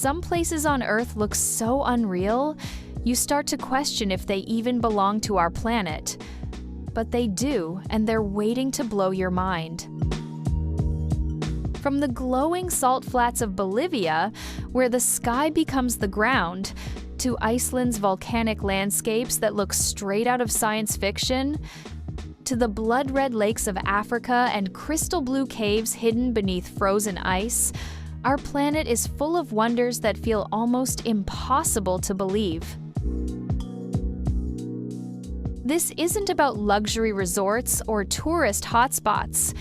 Some places on Earth look so unreal, you start to question if they even belong to our planet. But they do, and they're waiting to blow your mind. From the glowing salt flats of Bolivia, where the sky becomes the ground, to Iceland's volcanic landscapes that look straight out of science fiction, to the blood-red lakes of Africa and crystal blue caves hidden beneath frozen ice, our planet is full of wonders that feel almost impossible to believe. This isn't about luxury resorts or tourist hotspots.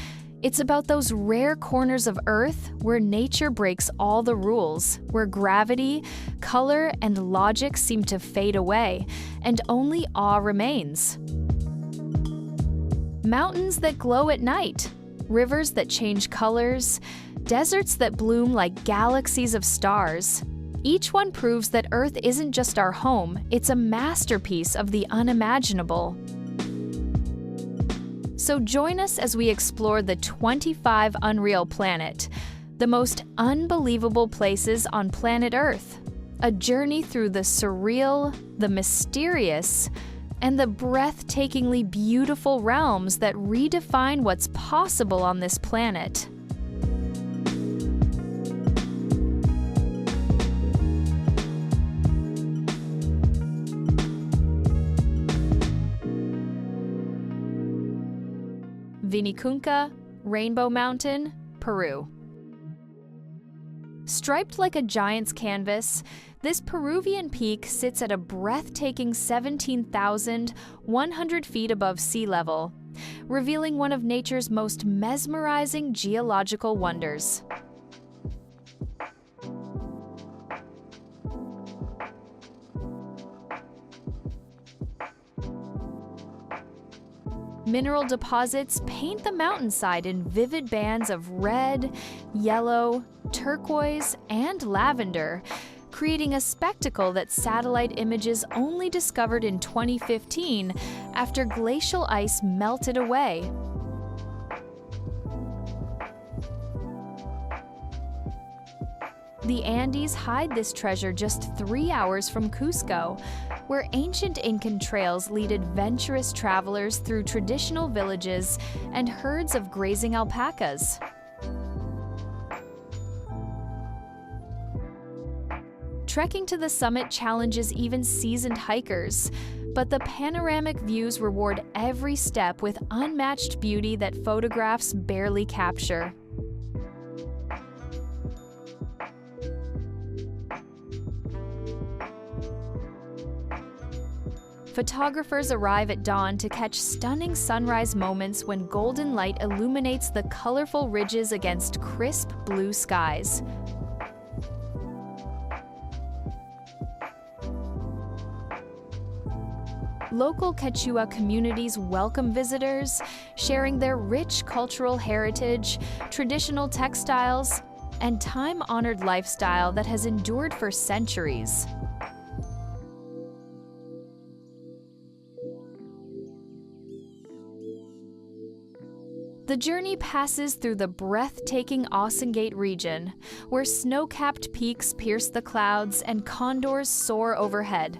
It's about those rare corners of Earth where nature breaks all the rules, where gravity, color, and logic seem to fade away, and only awe remains. Mountains that glow at night, rivers that change colors, deserts that bloom like galaxies of stars. Each one proves that Earth isn't just our home, it's a masterpiece of the unimaginable. So join us as we explore the 25 Unreal Planet, the most unbelievable places on planet Earth. A journey through the surreal, the mysterious, and the breathtakingly beautiful realms that redefine what's possible on this planet. Vinicunca, Rainbow Mountain, Peru. Striped like a giant's canvas, this Peruvian peak sits at a breathtaking 17,100 feet above sea level, revealing one of nature's most mesmerizing geological wonders. Mineral deposits paint the mountainside in vivid bands of red, yellow, turquoise, and lavender, creating a spectacle that satellite images only discovered in 2015 after glacial ice melted away. The Andes hide this treasure just 3 hours from Cusco, where ancient Incan trails lead adventurous travelers through traditional villages and herds of grazing alpacas. Trekking to the summit challenges even seasoned hikers, but the panoramic views reward every step with unmatched beauty that photographs barely capture. Photographers arrive at dawn to catch stunning sunrise moments when golden light illuminates the colorful ridges against crisp blue skies. Local Quechua communities welcome visitors, sharing their rich cultural heritage, traditional textiles, and time-honored lifestyle that has endured for centuries. The journey passes through the breathtaking Osengate region, where snow-capped peaks pierce the clouds and condors soar overhead.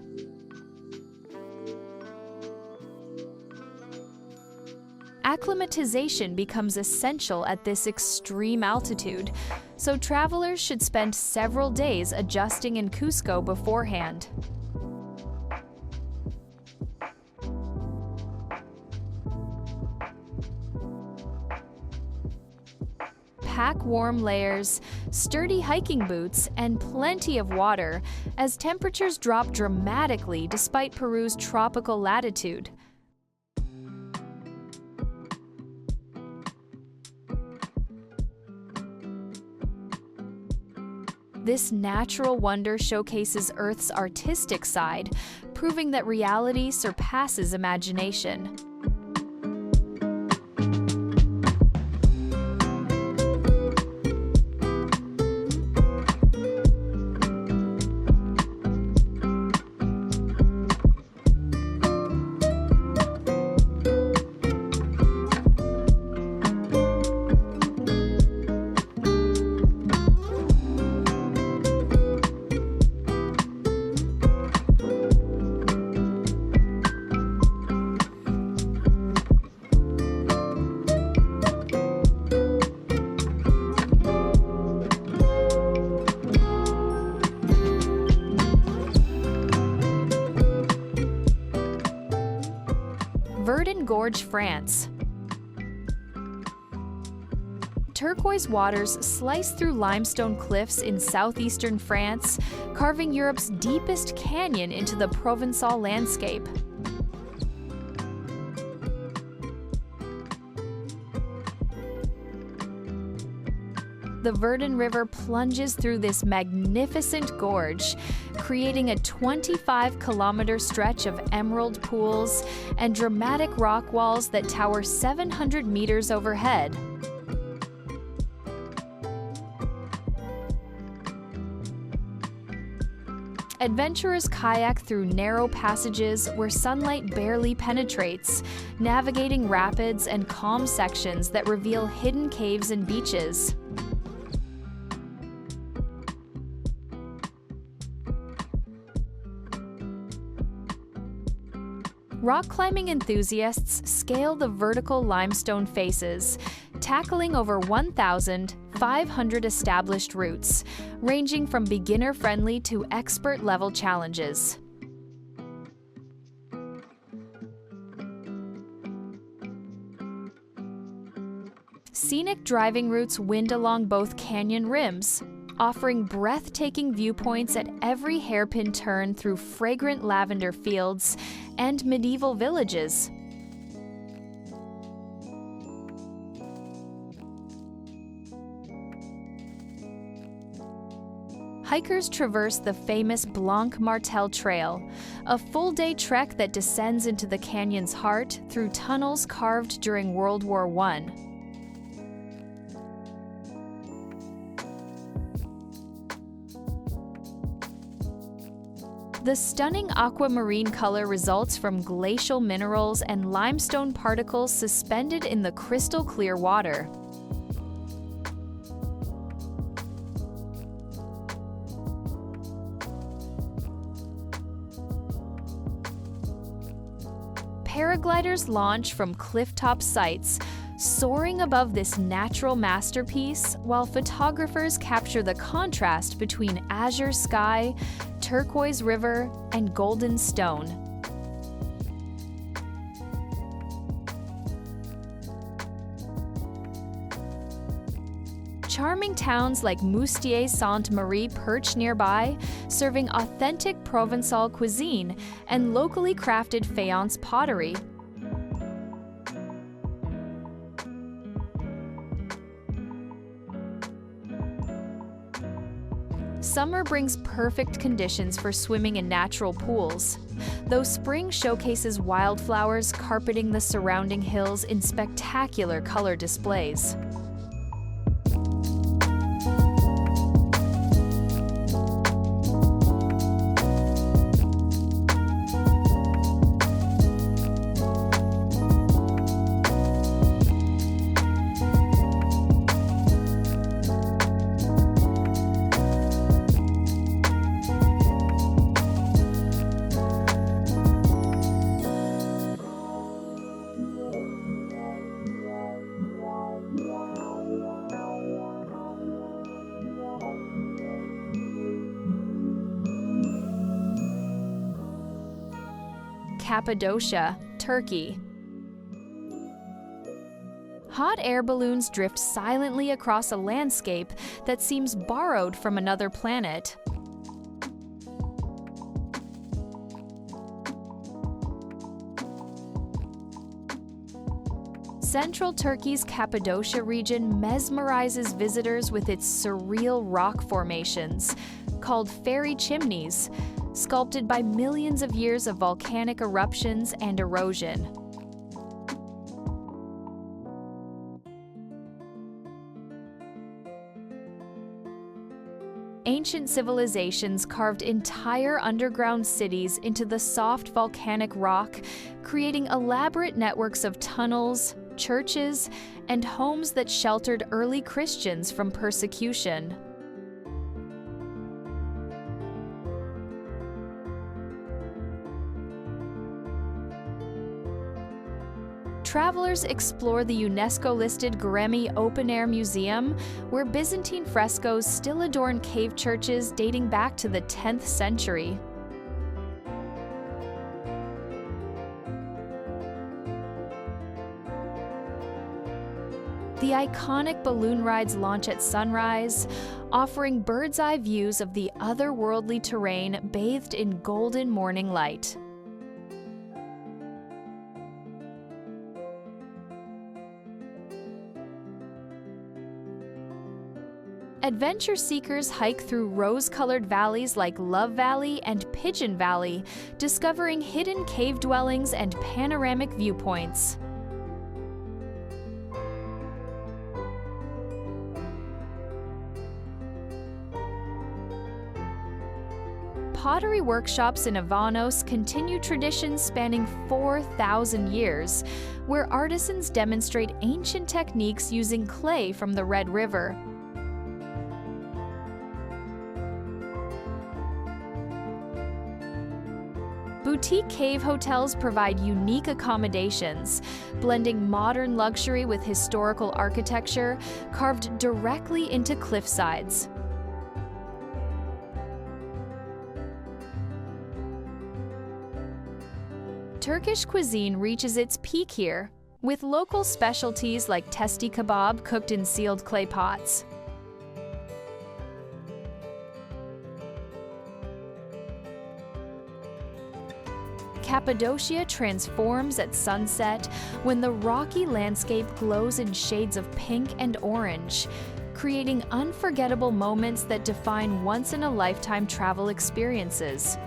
Acclimatization becomes essential at this extreme altitude, so travelers should spend several days adjusting in Cusco beforehand. Pack warm layers, sturdy hiking boots, and plenty of water, as temperatures drop dramatically despite Peru's tropical latitude. This natural wonder showcases Earth's artistic side, proving that reality surpasses imagination. Verdun Gorge, France. Turquoise waters slice through limestone cliffs in southeastern France, carving Europe's deepest canyon into the Provençal landscape. The Verdun River plunges through this magnificent gorge, creating a 25-kilometer stretch of emerald pools and dramatic rock walls that tower 700 meters overhead. Adventurers kayak through narrow passages where sunlight barely penetrates, navigating rapids and calm sections that reveal hidden caves and beaches. Rock climbing enthusiasts scale the vertical limestone faces, tackling over 1,500 established routes, ranging from beginner-friendly to expert-level challenges. Scenic driving routes wind along both canyon rims, offering breathtaking viewpoints at every hairpin turn through fragrant lavender fields and medieval villages. Hikers traverse the famous Blanc Martel Trail, a full-day trek that descends into the canyon's heart through tunnels carved during World War I. The stunning aquamarine color results from glacial minerals and limestone particles suspended in the crystal-clear water. Paragliders launch from clifftop sites, soaring above this natural masterpiece, while photographers capture the contrast between azure sky, turquoise river, and golden stone. Charming towns like Moustier-Sainte-Marie perch nearby, serving authentic Provençal cuisine and locally crafted faience pottery. Summer brings perfect conditions for swimming in natural pools, though spring showcases wildflowers carpeting the surrounding hills in spectacular color displays. Cappadocia, Turkey. Hot air balloons drift silently across a landscape that seems borrowed from another planet. Central Turkey's Cappadocia region mesmerizes visitors with its surreal rock formations, called fairy chimneys, sculpted by millions of years of volcanic eruptions and erosion. Ancient civilizations carved entire underground cities into the soft volcanic rock, creating elaborate networks of tunnels, churches, and homes that sheltered early Christians from persecution. Travelers explore the UNESCO-listed Göreme Open-Air Museum, where Byzantine frescoes still adorn cave churches dating back to the 10th century. The iconic balloon rides launch at sunrise, offering bird's-eye views of the otherworldly terrain bathed in golden morning light. Adventure seekers hike through rose-colored valleys like Love Valley and Pigeon Valley, discovering hidden cave dwellings and panoramic viewpoints. Pottery workshops in Avanos continue traditions spanning 4,000 years, where artisans demonstrate ancient techniques using clay from the Red River. Boutique cave hotels provide unique accommodations, blending modern luxury with historical architecture carved directly into cliff sides. Turkish cuisine reaches its peak here, with local specialties like testi kebab cooked in sealed clay pots. Cappadocia transforms at sunset when the rocky landscape glows in shades of pink and orange, creating unforgettable moments that define once-in-a-lifetime travel experiences.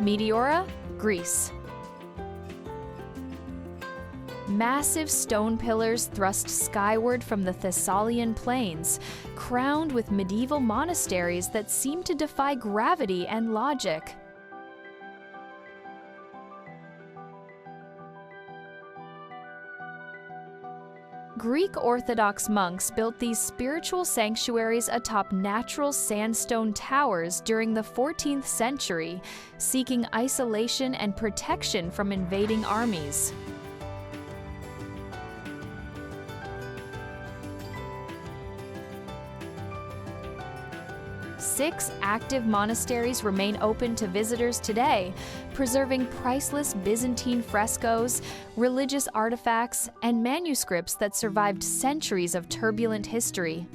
Meteora, Greece. Massive stone pillars thrust skyward from the Thessalian plains, crowned with medieval monasteries that seem to defy gravity and logic. Greek Orthodox monks built these spiritual sanctuaries atop natural sandstone towers during the 14th century, seeking isolation and protection from invading armies. Six active monasteries remain open to visitors today, preserving priceless Byzantine frescoes, religious artifacts, and manuscripts that survived centuries of turbulent history.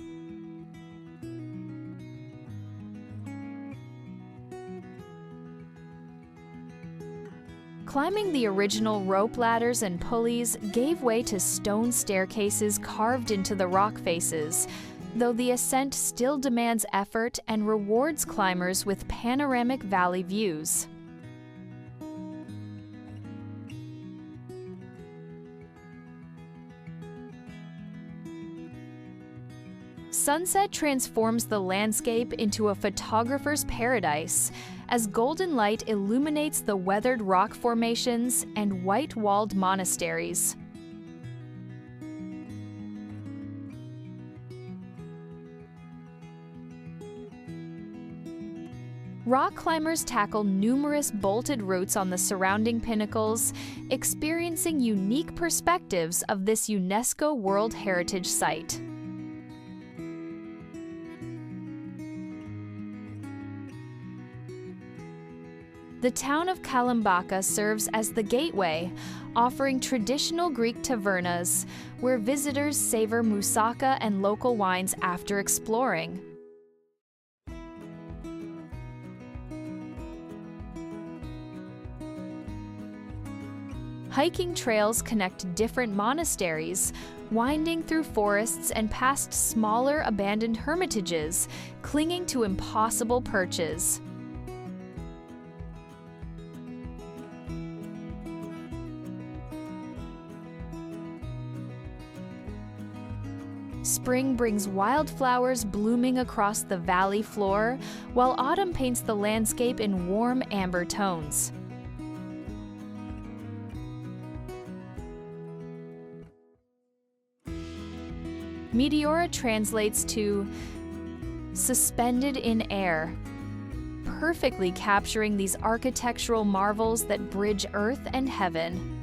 Climbing the original rope ladders and pulleys gave way to stone staircases carved into the rock faces, though the ascent still demands effort and rewards climbers with panoramic valley views. Sunset transforms the landscape into a photographer's paradise, as golden light illuminates the weathered rock formations and white-walled monasteries. Rock climbers tackle numerous bolted routes on the surrounding pinnacles, experiencing unique perspectives of this UNESCO World Heritage Site. The town of Kalambaka serves as the gateway, offering traditional Greek tavernas, where visitors savor moussaka and local wines after exploring. Hiking trails connect different monasteries, winding through forests and past smaller abandoned hermitages, clinging to impossible perches. spring brings wildflowers blooming across the valley floor, while autumn paints the landscape in warm amber tones. Meteora translates to suspended in air, perfectly capturing these architectural marvels that bridge earth and heaven.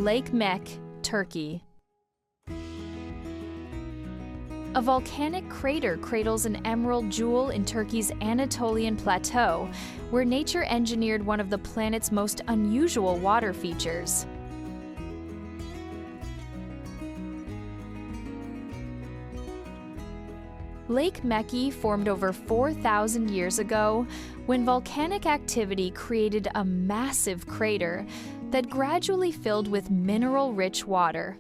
Lake Mek, Turkey. A volcanic crater cradles an emerald jewel in Turkey's Anatolian plateau, where nature engineered one of the planet's most unusual water features. Lake Meki formed over 4,000 years ago when volcanic activity created a massive crater that gradually filled with mineral-rich water.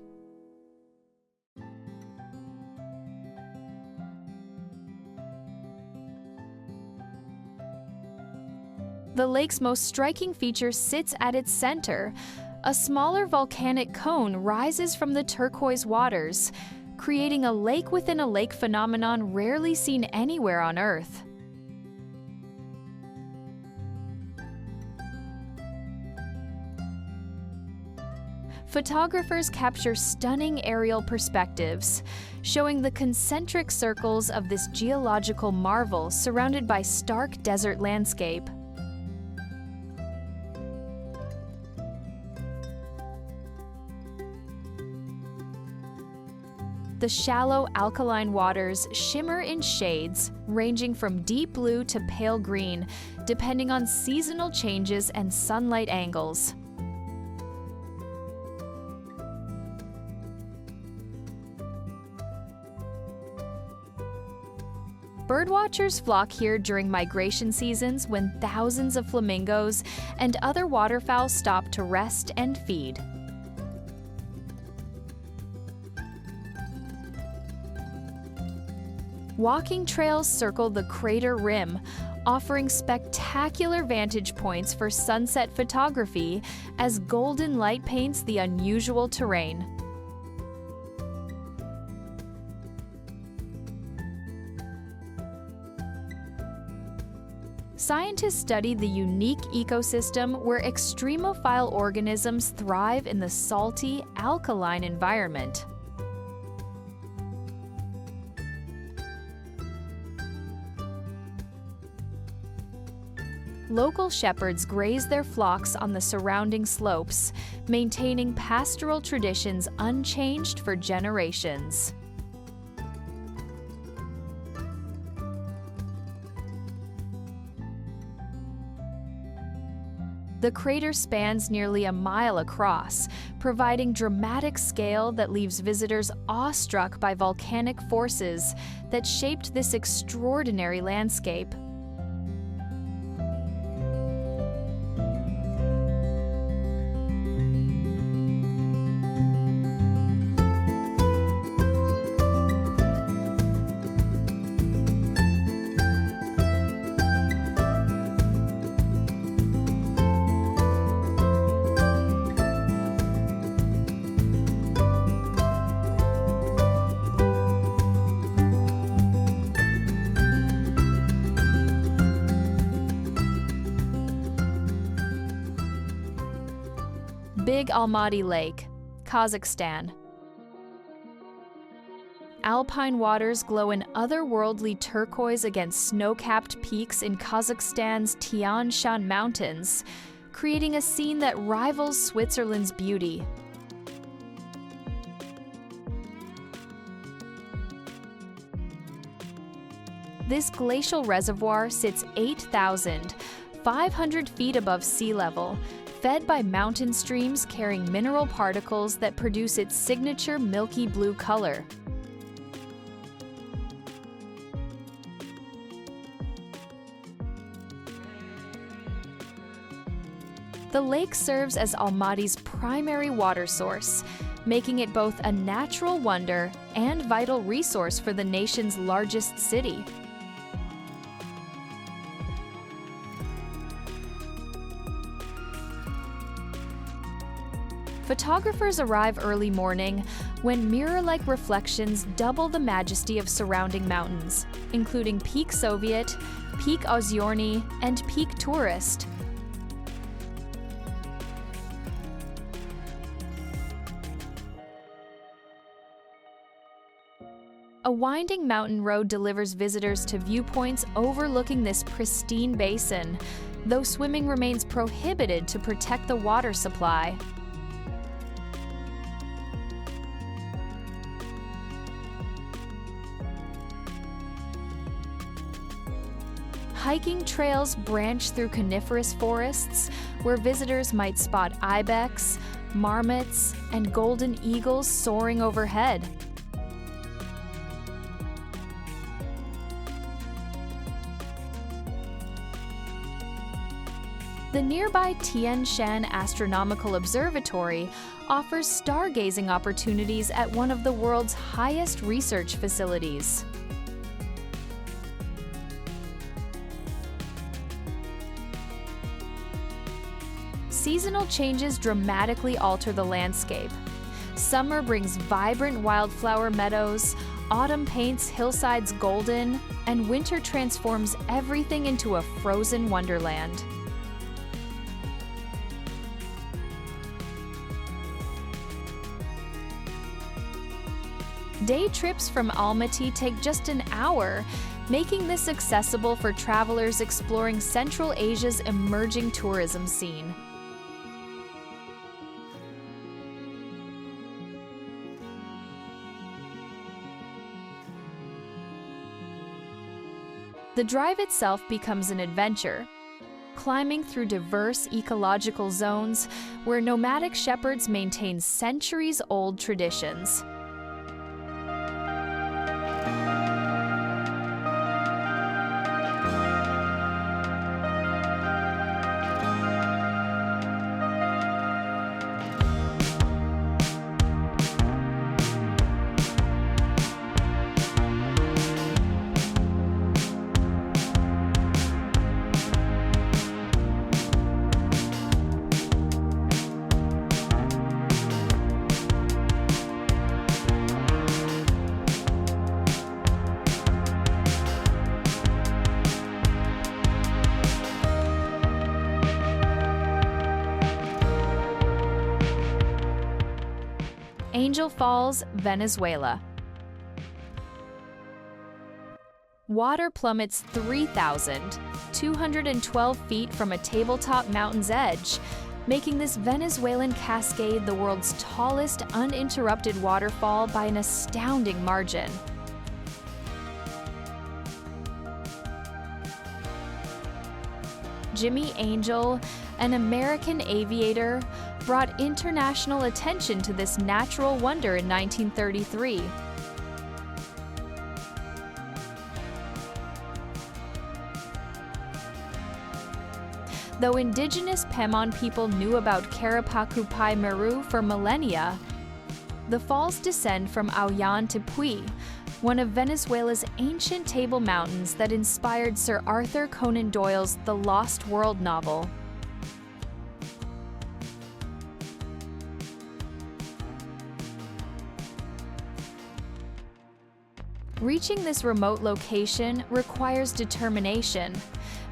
The lake's most striking feature sits at its center. A smaller volcanic cone rises from the turquoise waters, creating a lake within a lake phenomenon rarely seen anywhere on Earth. Photographers capture stunning aerial perspectives, showing the concentric circles of this geological marvel surrounded by stark desert landscape. The shallow alkaline waters shimmer in shades ranging from deep blue to pale green, depending on seasonal changes and sunlight angles. Birdwatchers flock here during migration seasons when thousands of flamingos and other waterfowl stop to rest and feed. Walking trails circle the crater rim, offering spectacular vantage points for sunset photography as golden light paints the unusual terrain. Scientists study the unique ecosystem where extremophile organisms thrive in the salty, alkaline environment. Local shepherds graze their flocks on the surrounding slopes, maintaining pastoral traditions unchanged for generations. The crater spans nearly a mile across, providing dramatic scale that leaves visitors awestruck by volcanic forces that shaped this extraordinary landscape. Big Almaty Lake, Kazakhstan. Alpine waters glow an otherworldly turquoise against snow-capped peaks in Kazakhstan's Tian Shan Mountains, creating a scene that rivals Switzerland's beauty. This glacial reservoir sits 8,500 feet above sea level, fed by mountain streams carrying mineral particles that produce its signature milky blue color. The lake serves as Almaty's primary water source, making it both a natural wonder and vital resource for the nation's largest city. Photographers arrive early morning when mirror-like reflections double the majesty of surrounding mountains, including Peak Soviet, Peak Ozyorny, and Peak Tourist. A winding mountain road delivers visitors to viewpoints overlooking this pristine basin, though swimming remains prohibited to protect the water supply. Hiking trails branch through coniferous forests, where visitors might spot ibex, marmots, and golden eagles soaring overhead. The nearby Tian Shan Astronomical Observatory offers stargazing opportunities at one of the world's highest research facilities. Seasonal changes dramatically alter the landscape. Summer brings vibrant wildflower meadows, autumn paints hillsides golden, and winter transforms everything into a frozen wonderland. Day trips from Almaty take just an hour, making this accessible for travelers exploring Central Asia's emerging tourism scene. The drive itself becomes an adventure, climbing through diverse ecological zones where nomadic shepherds maintain centuries-old traditions. Angel Falls, Venezuela. Water plummets 3,212 feet from a tabletop mountain's edge, making this Venezuelan cascade the world's tallest uninterrupted waterfall by an astounding margin. Jimmy Angel, an American aviator, brought international attention to this natural wonder in 1933. Though indigenous Pemon people knew about Karapakupai Meru for millennia, the falls descend from Auyan Tepuy, one of Venezuela's ancient table mountains that inspired Sir Arthur Conan Doyle's The Lost World novel. Reaching this remote location requires determination.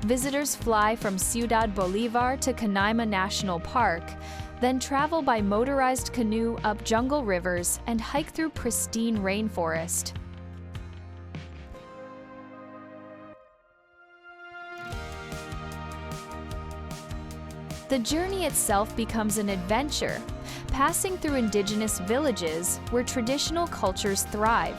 Visitors fly from Ciudad Bolivar to Canaima National Park, then travel by motorized canoe up jungle rivers and hike through pristine rainforest. The journey itself becomes an adventure, passing through indigenous villages where traditional cultures thrive.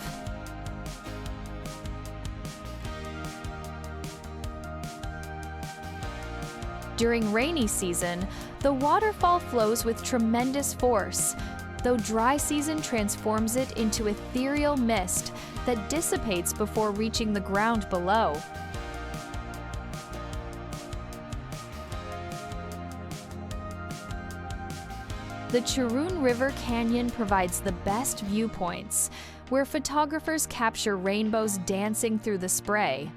During rainy season, the waterfall flows with tremendous force, though dry season transforms it into ethereal mist that dissipates before reaching the ground below. The Churun River Canyon provides the best viewpoints, where photographers capture rainbows dancing through the spray.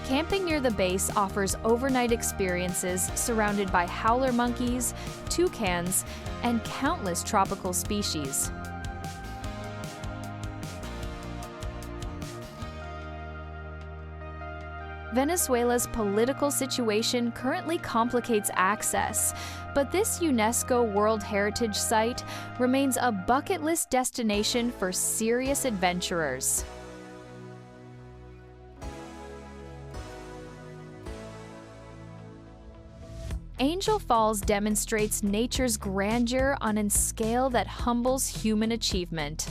Camping near the base offers overnight experiences surrounded by howler monkeys, toucans, and countless tropical species. Venezuela's political situation currently complicates access, but this UNESCO World Heritage Site remains a bucket list destination for serious adventurers. Angel Falls demonstrates nature's grandeur on a scale that humbles human achievement.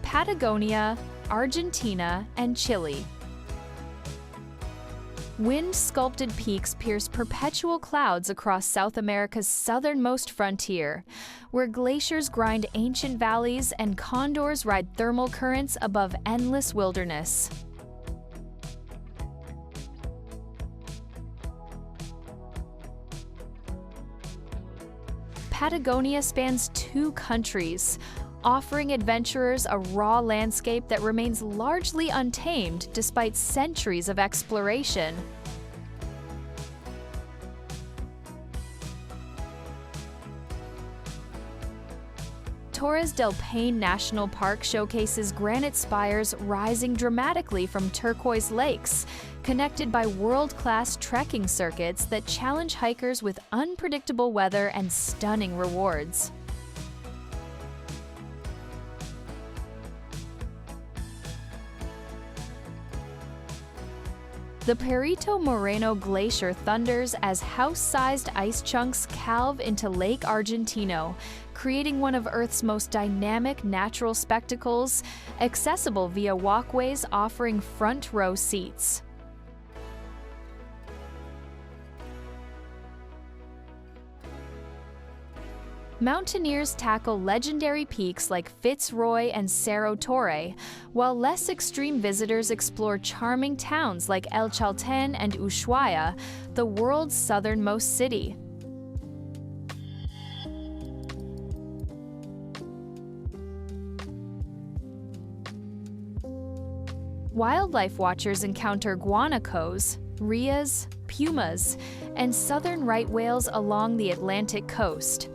Patagonia, Argentina, and Chile. Wind-sculpted peaks pierce perpetual clouds across South America's southernmost frontier, where glaciers grind ancient valleys and condors ride thermal currents above endless wilderness. Patagonia spans 2 countries, offering adventurers a raw landscape that remains largely untamed despite centuries of exploration. Torres del Paine National Park showcases granite spires rising dramatically from turquoise lakes, connected by world-class trekking circuits that challenge hikers with unpredictable weather and stunning rewards. The Perito Moreno Glacier thunders as house-sized ice chunks calve into Lake Argentino, creating one of Earth's most dynamic natural spectacles, accessible via walkways offering front-row seats. Mountaineers tackle legendary peaks like Fitzroy and Cerro Torre, while less extreme visitors explore charming towns like El Chaltén and Ushuaia, the world's southernmost city. Wildlife watchers encounter guanacos, rheas, pumas, and southern right whales along the Atlantic coast.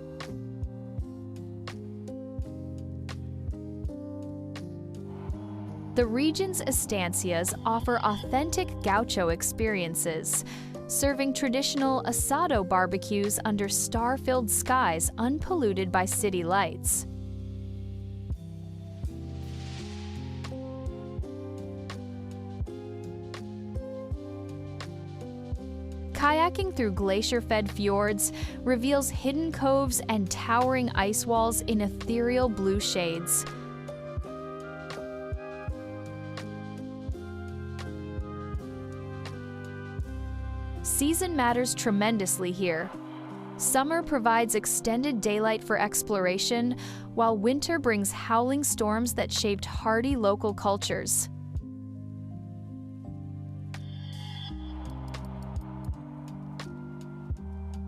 The region's estancias offer authentic gaucho experiences, serving traditional asado barbecues under star-filled skies unpolluted by city lights. Kayaking through glacier-fed fjords reveals hidden coves and towering ice walls in ethereal blue shades. Season matters tremendously here. Summer provides extended daylight for exploration, while winter brings howling storms that shaped hardy local cultures.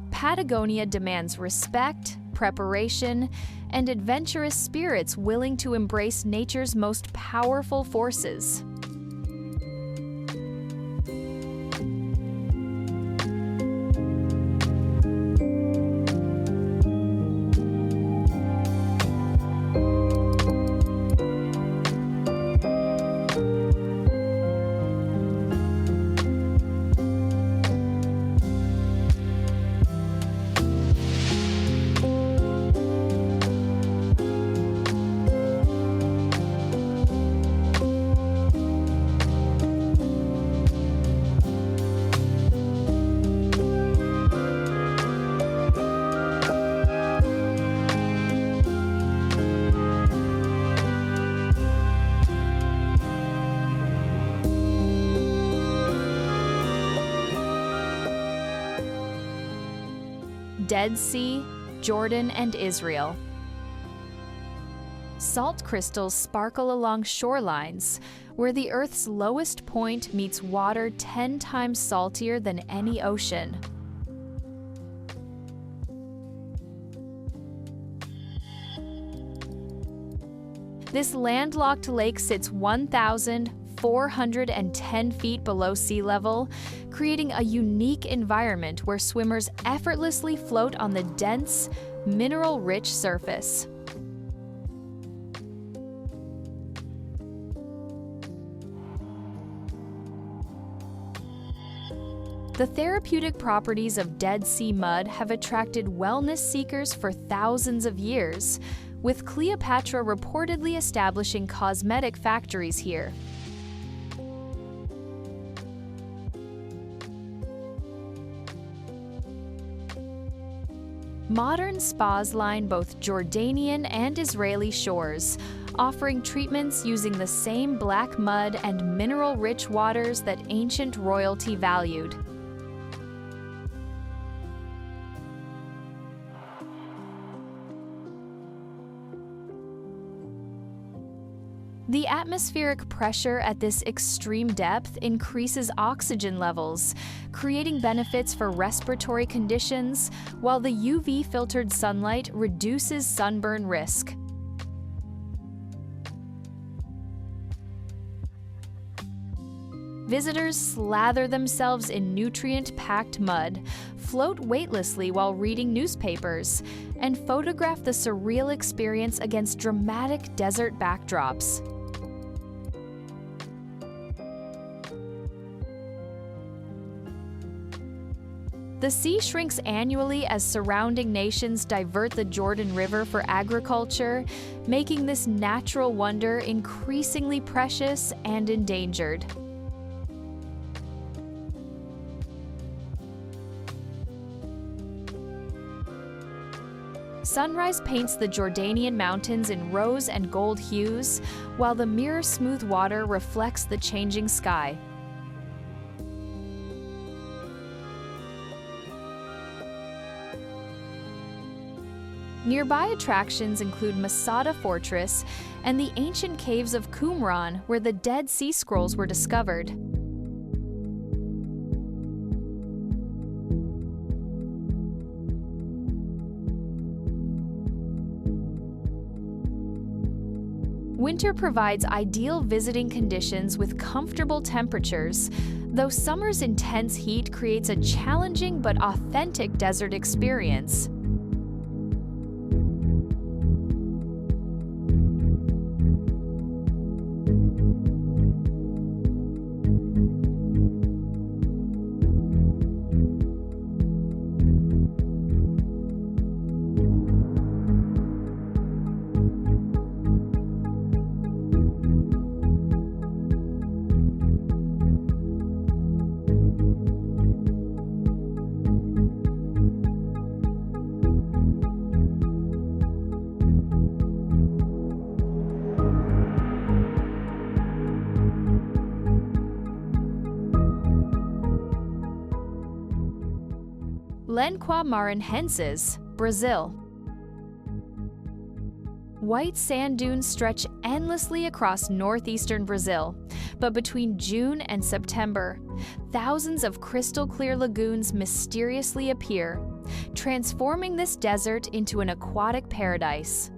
Patagonia demands respect, preparation, and adventurous spirits willing to embrace nature's most powerful forces. Dead Sea, Jordan, and Israel. Salt crystals sparkle along shorelines, where the Earth's lowest point meets water 10 times saltier than any ocean. This landlocked lake sits 1,410 feet below sea level, creating a unique environment where swimmers effortlessly float on the dense, mineral-rich surface. The therapeutic properties of Dead Sea mud have attracted wellness seekers for thousands of years, with Cleopatra reportedly establishing cosmetic factories here. Modern spas line both Jordanian and Israeli shores, offering treatments using the same black mud and mineral-rich waters that ancient royalty valued. The atmospheric pressure at this extreme depth increases oxygen levels, creating benefits for respiratory conditions, while the UV-filtered sunlight reduces sunburn risk. Visitors slather themselves in nutrient-packed mud, float weightlessly while reading newspapers, and photograph the surreal experience against dramatic desert backdrops. The sea shrinks annually as surrounding nations divert the Jordan River for agriculture, making this natural wonder increasingly precious and endangered. Sunrise paints the Jordanian mountains in rose and gold hues, while the mirror-smooth water reflects the changing sky. Nearby attractions include Masada Fortress and the ancient caves of Qumran, where the Dead Sea Scrolls were discovered. Winter provides ideal visiting conditions with comfortable temperatures, though summer's intense heat creates a challenging but authentic desert experience. Lenqua maranhensis, Brazil. White sand dunes stretch endlessly across northeastern Brazil, but between June and September, thousands of crystal-clear lagoons mysteriously appear, transforming this desert into an aquatic paradise.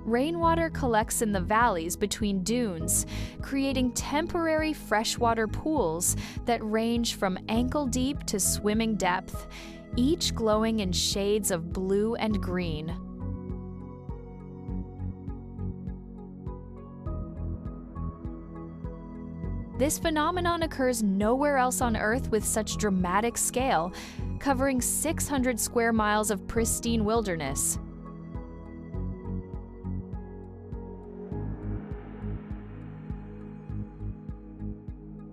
Rainwater collects in the valleys between dunes, creating temporary freshwater pools that range from ankle-deep to swimming depth, each glowing in shades of blue and green. This phenomenon occurs nowhere else on Earth with such dramatic scale, covering 600 square miles of pristine wilderness.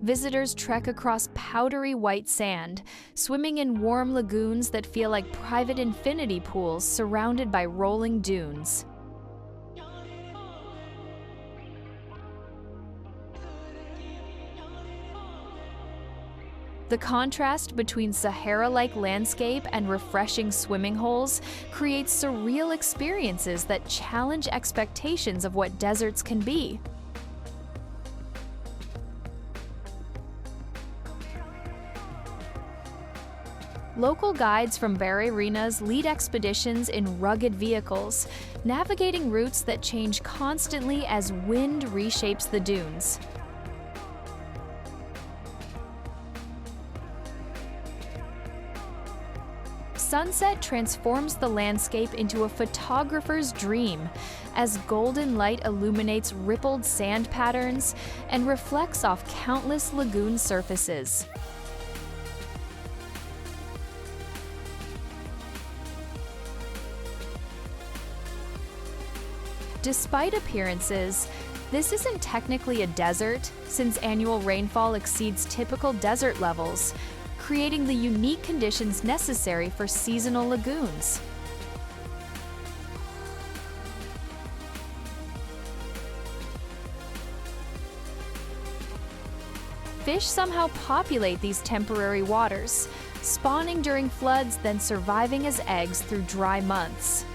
Visitors trek across powdery white sand, swimming in warm lagoons that feel like private infinity pools surrounded by rolling dunes. The contrast between Sahara-like landscape and refreshing swimming holes creates surreal experiences that challenge expectations of what deserts can be. Local guides from Barreirinhas lead expeditions in rugged vehicles, navigating routes that change constantly as wind reshapes the dunes. Sunset transforms the landscape into a photographer's dream, as golden light illuminates rippled sand patterns and reflects off countless lagoon surfaces. Despite appearances, this isn't technically a desert, since annual rainfall exceeds typical desert levels, creating the unique conditions necessary for seasonal lagoons. Fish somehow populate these temporary waters, spawning during floods, then surviving as eggs through dry months.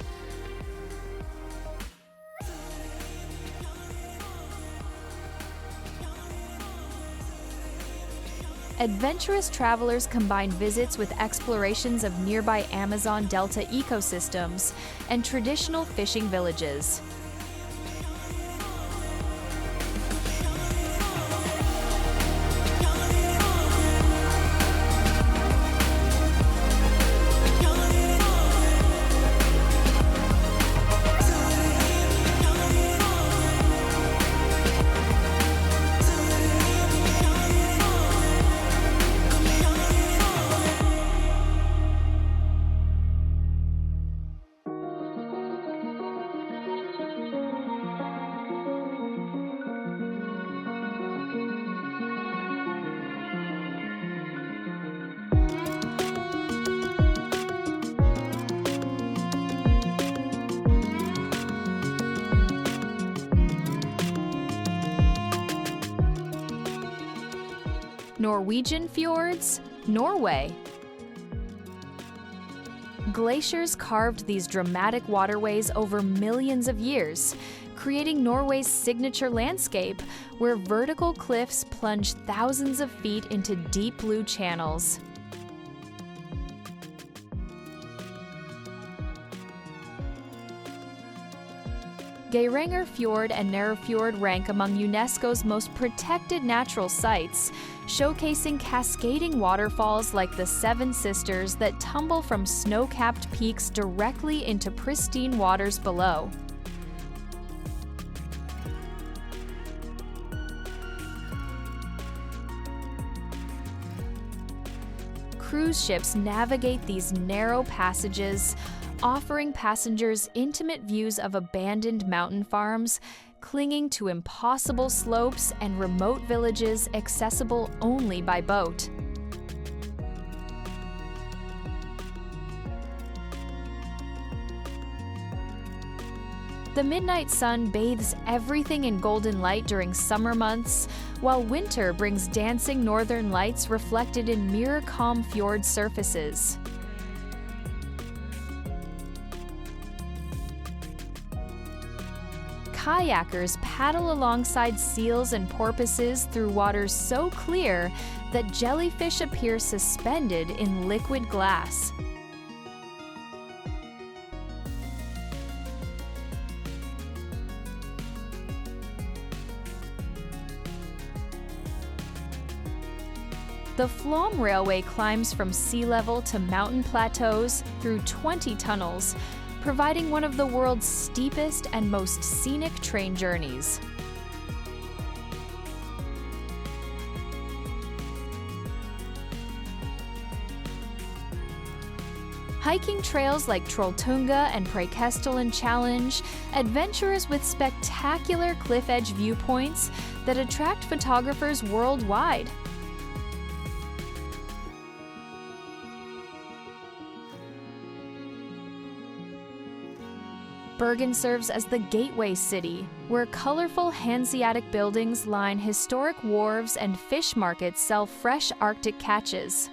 Adventurous travelers combine visits with explorations of nearby Amazon Delta ecosystems and traditional fishing villages. Norwegian fjords, Norway. Glaciers carved these dramatic waterways over millions of years, creating Norway's signature landscape, where vertical cliffs plunge thousands of feet into deep blue channels. Geiranger Fjord and Nærfjord rank among UNESCO's most protected natural sites, showcasing cascading waterfalls like the Seven Sisters that tumble from snow-capped peaks directly into pristine waters below. Cruise ships navigate these narrow passages, offering passengers intimate views of abandoned mountain farms, clinging to impossible slopes and remote villages accessible only by boat. The midnight sun bathes everything in golden light during summer months, while winter brings dancing northern lights reflected in mirror-calm fjord surfaces. kayakers paddle alongside seals and porpoises through waters so clear that jellyfish appear suspended in liquid glass. The Flom Railway climbs from sea level to mountain plateaus through 20 tunnels, providing one of the world's steepest and most scenic train journeys. Hiking trails like Trolltunga and Preikestolen challenge adventurers with spectacular cliff-edge viewpoints that attract photographers worldwide. Bergen serves as the gateway city, where colorful Hanseatic buildings line historic wharves and fish markets sell fresh Arctic catches.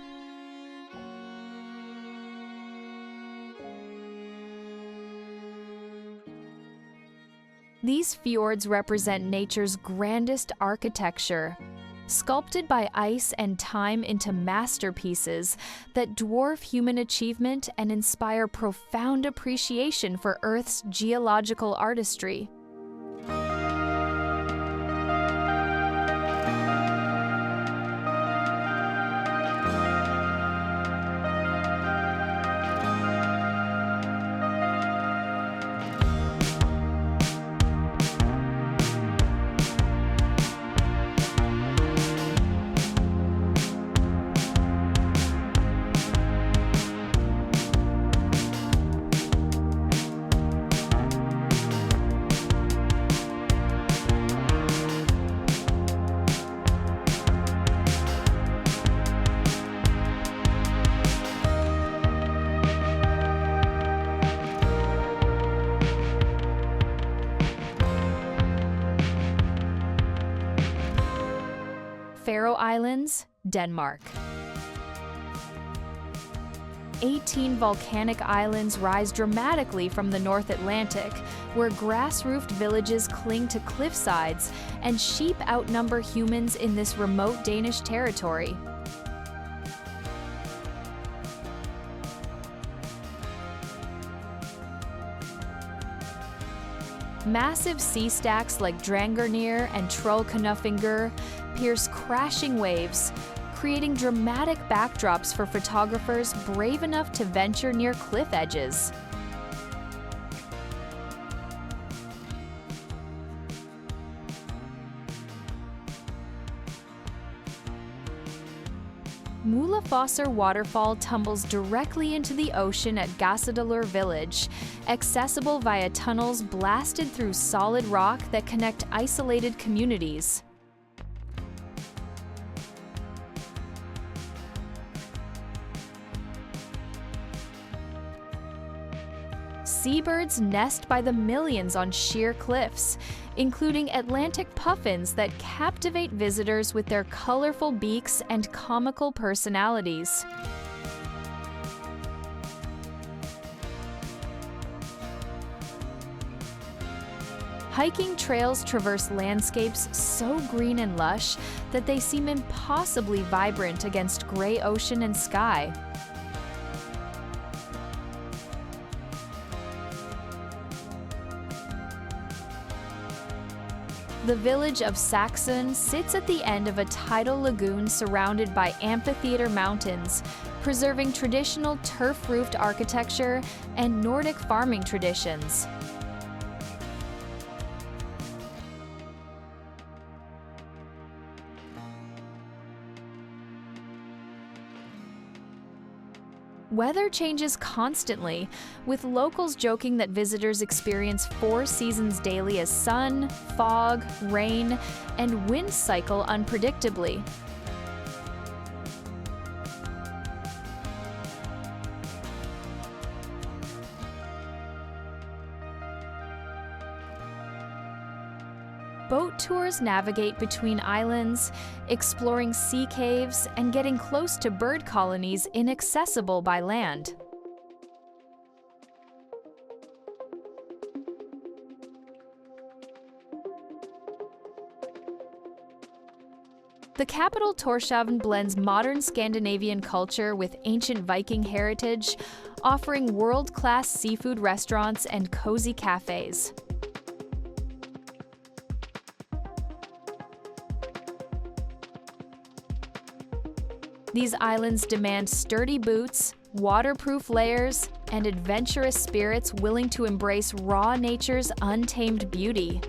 These fjords represent nature's grandest architecture, sculpted by ice and time into masterpieces that dwarf human achievement and inspire profound appreciation for Earth's geological artistry. Faroe Islands, Denmark. 18 volcanic islands rise dramatically from the North Atlantic, where grass-roofed villages cling to cliff sides and sheep outnumber humans in this remote Danish territory. Massive sea stacks like Drangarnir and Trollknufingur pierce crashing waves, creating dramatic backdrops for photographers brave enough to venture near cliff edges. Mulafosser waterfall tumbles directly into the ocean at Gassadalur village, accessible via tunnels blasted through solid rock that connect isolated communities. Seabirds nest by the millions on sheer cliffs, including Atlantic puffins that captivate visitors with their colorful beaks and comical personalities. Hiking trails traverse landscapes so green and lush that they seem impossibly vibrant against gray ocean and sky. The village of Saxon sits at the end of a tidal lagoon surrounded by amphitheater mountains, preserving traditional turf-roofed architecture and Nordic farming traditions. Weather changes constantly, with locals joking that visitors experience 4 seasons daily as sun, fog, rain, and wind cycle unpredictably. Boat tours navigate between islands, exploring sea caves and getting close to bird colonies inaccessible by land. The capital Tórshavn blends modern Scandinavian culture with ancient Viking heritage, offering world-class seafood restaurants and cozy cafes. These islands demand sturdy boots, waterproof layers, and adventurous spirits willing to embrace raw nature's untamed beauty.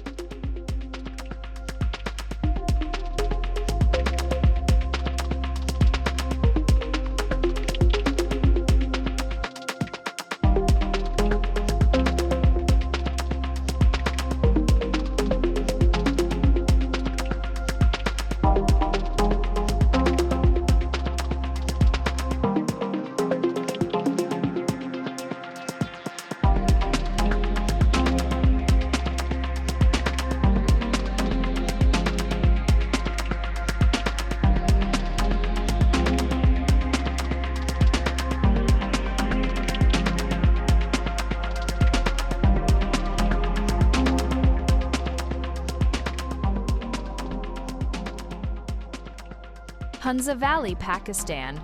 Hunza Valley, Pakistan.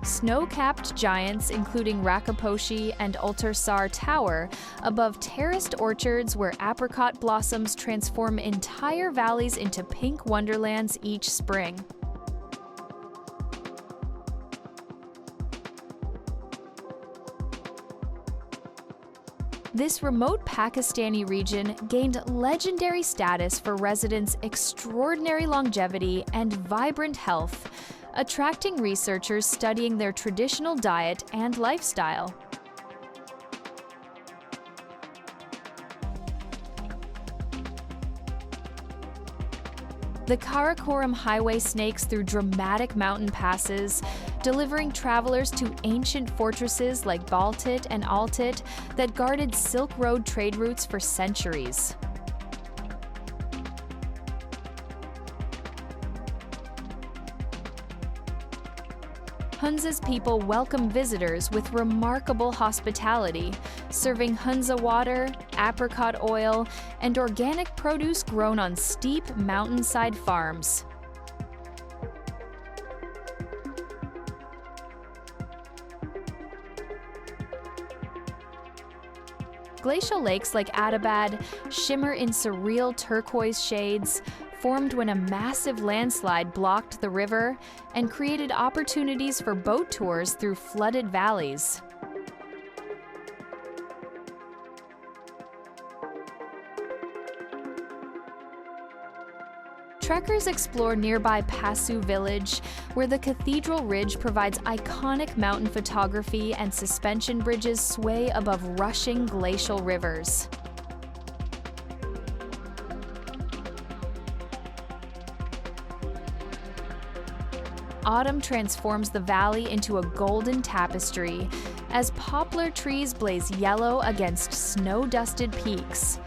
Snow-capped giants including Rakaposhi and Ultarsar Tower above terraced orchards where apricot blossoms transform entire valleys into pink wonderlands each spring. This remote Pakistani region gained legendary status for residents' extraordinary longevity and vibrant health, attracting researchers studying their traditional diet and lifestyle. The Karakoram Highway snakes through dramatic mountain passes, delivering travelers to ancient fortresses like Baltit and Altit that guarded Silk Road trade routes for centuries. Hunza's people welcome visitors with remarkable hospitality, serving Hunza water, apricot oil, and organic produce grown on steep mountainside farms. Glacial lakes like Atabad shimmer in surreal turquoise shades, formed when a massive landslide blocked the river and created opportunities for boat tours through flooded valleys. Trekkers explore nearby Passu village, where the Cathedral Ridge provides iconic mountain photography and suspension bridges sway above rushing glacial rivers. Autumn transforms the valley into a golden tapestry as poplar trees blaze yellow against snow-dusted peaks.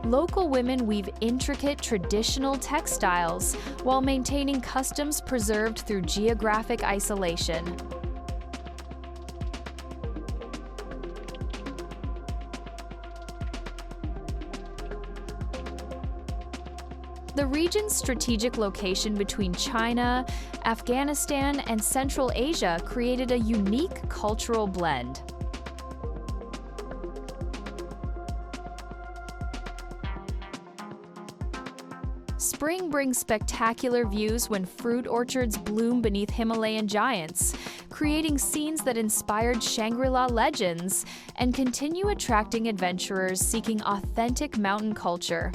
Local women weave intricate traditional textiles while maintaining customs preserved through geographic isolation. The region's strategic location between China, Afghanistan, and Central Asia created a unique cultural blend. Spring brings spectacular views when fruit orchards bloom beneath Himalayan giants, creating scenes that inspired Shangri-La legends and continue attracting adventurers seeking authentic mountain culture.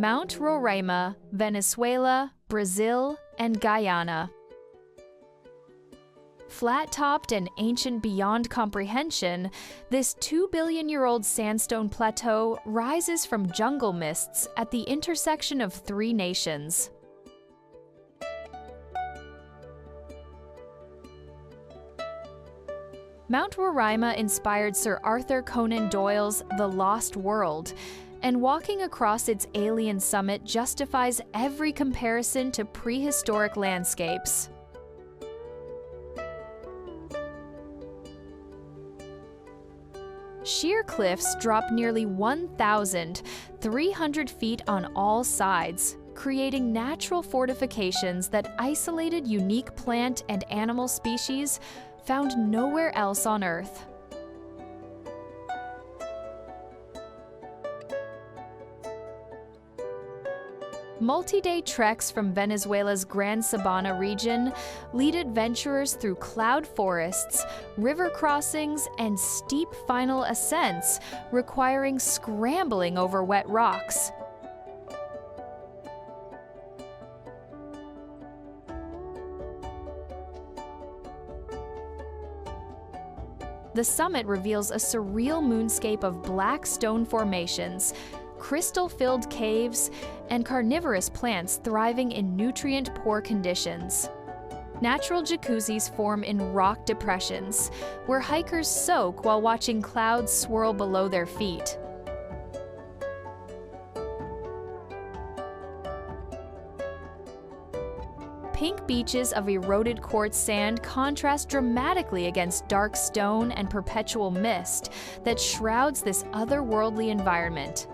Mount Roraima, Venezuela, Brazil, and Guyana. Flat-topped and ancient beyond comprehension, this 2-billion-year-old sandstone plateau rises from jungle mists at the intersection of 3 nations. Mount Roraima inspired Sir Arthur Conan Doyle's The Lost World, and walking across its alien summit justifies every comparison to prehistoric landscapes. Sheer cliffs drop nearly 1,300 feet on all sides, creating natural fortifications that isolated unique plant and animal species found nowhere else on Earth. Multi-day treks from Venezuela's Gran Sabana region lead adventurers through cloud forests, river crossings, and steep final ascents, requiring scrambling over wet rocks. The summit reveals a surreal moonscape of black stone formations, crystal-filled caves, and carnivorous plants thriving in nutrient-poor conditions. Natural jacuzzis form in rock depressions, where hikers soak while watching clouds swirl below their feet. Pink beaches of eroded quartz sand contrast dramatically against dark stone and perpetual mist that shrouds this otherworldly environment.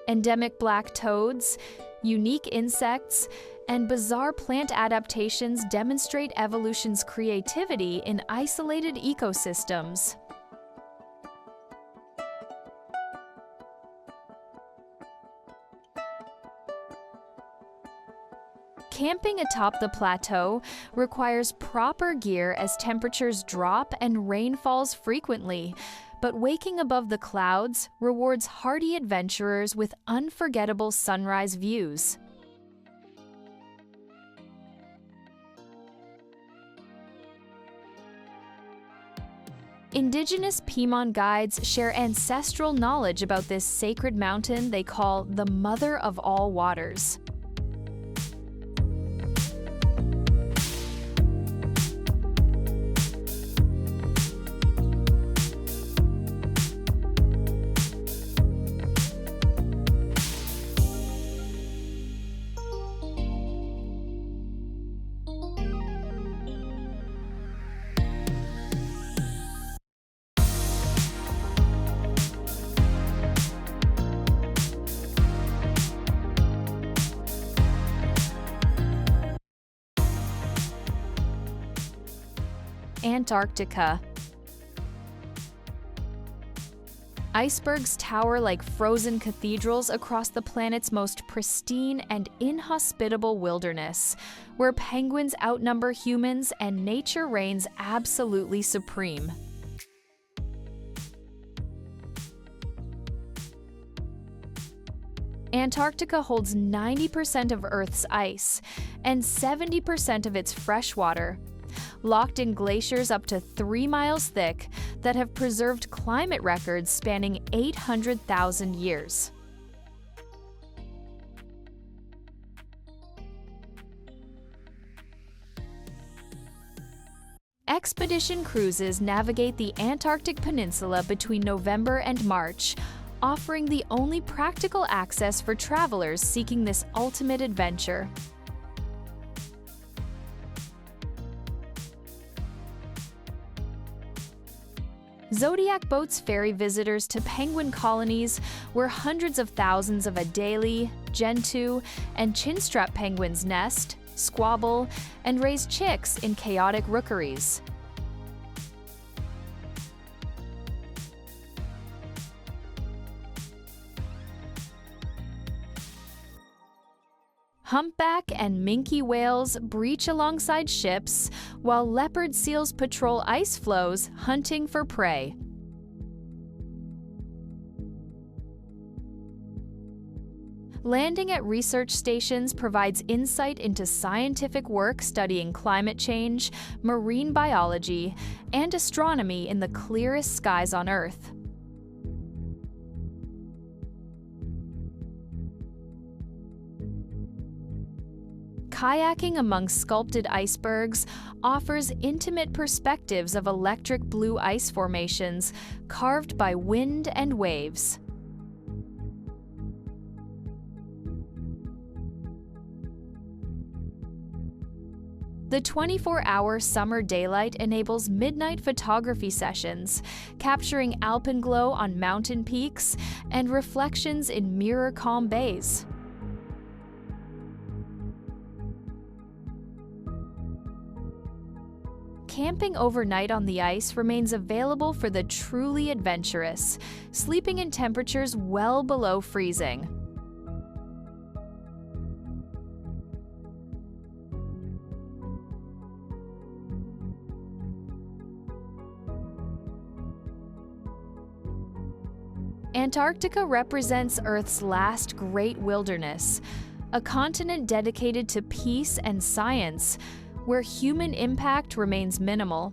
Endemic black toads, unique insects, and bizarre plant adaptations demonstrate evolution's creativity in isolated ecosystems. Camping atop the plateau requires proper gear as temperatures drop and rain falls frequently, but waking above the clouds rewards hardy adventurers with unforgettable sunrise views. Indigenous Pimon guides share ancestral knowledge about this sacred mountain they call the Mother of All Waters. Antarctica. Icebergs tower like frozen cathedrals across the planet's most pristine and inhospitable wilderness, where penguins outnumber humans and nature reigns absolutely supreme. Antarctica holds 90% of Earth's ice and 70% of its fresh water, locked in glaciers up to 3 miles thick that have preserved climate records spanning 800,000 years. Expedition cruises navigate the Antarctic Peninsula between November and March, offering the only practical access for travelers seeking this ultimate adventure. Zodiac boats ferry visitors to penguin colonies where hundreds of thousands of Adelie, Gentoo, and chinstrap penguins nest, squabble, and raise chicks in chaotic rookeries. Humpback and minke whales breach alongside ships, while leopard seals patrol ice floes, hunting for prey. Landing at research stations provides insight into scientific work studying climate change, marine biology, and astronomy in the clearest skies on Earth. Kayaking among sculpted icebergs offers intimate perspectives of electric blue ice formations carved by wind and waves. The 24-hour summer daylight enables midnight photography sessions, capturing alpenglow on mountain peaks and reflections in mirror-calm bays. Camping overnight on the ice remains available for the truly adventurous, sleeping in temperatures well below freezing. Antarctica represents Earth's last great wilderness, a continent dedicated to peace and science, where human impact remains minimal.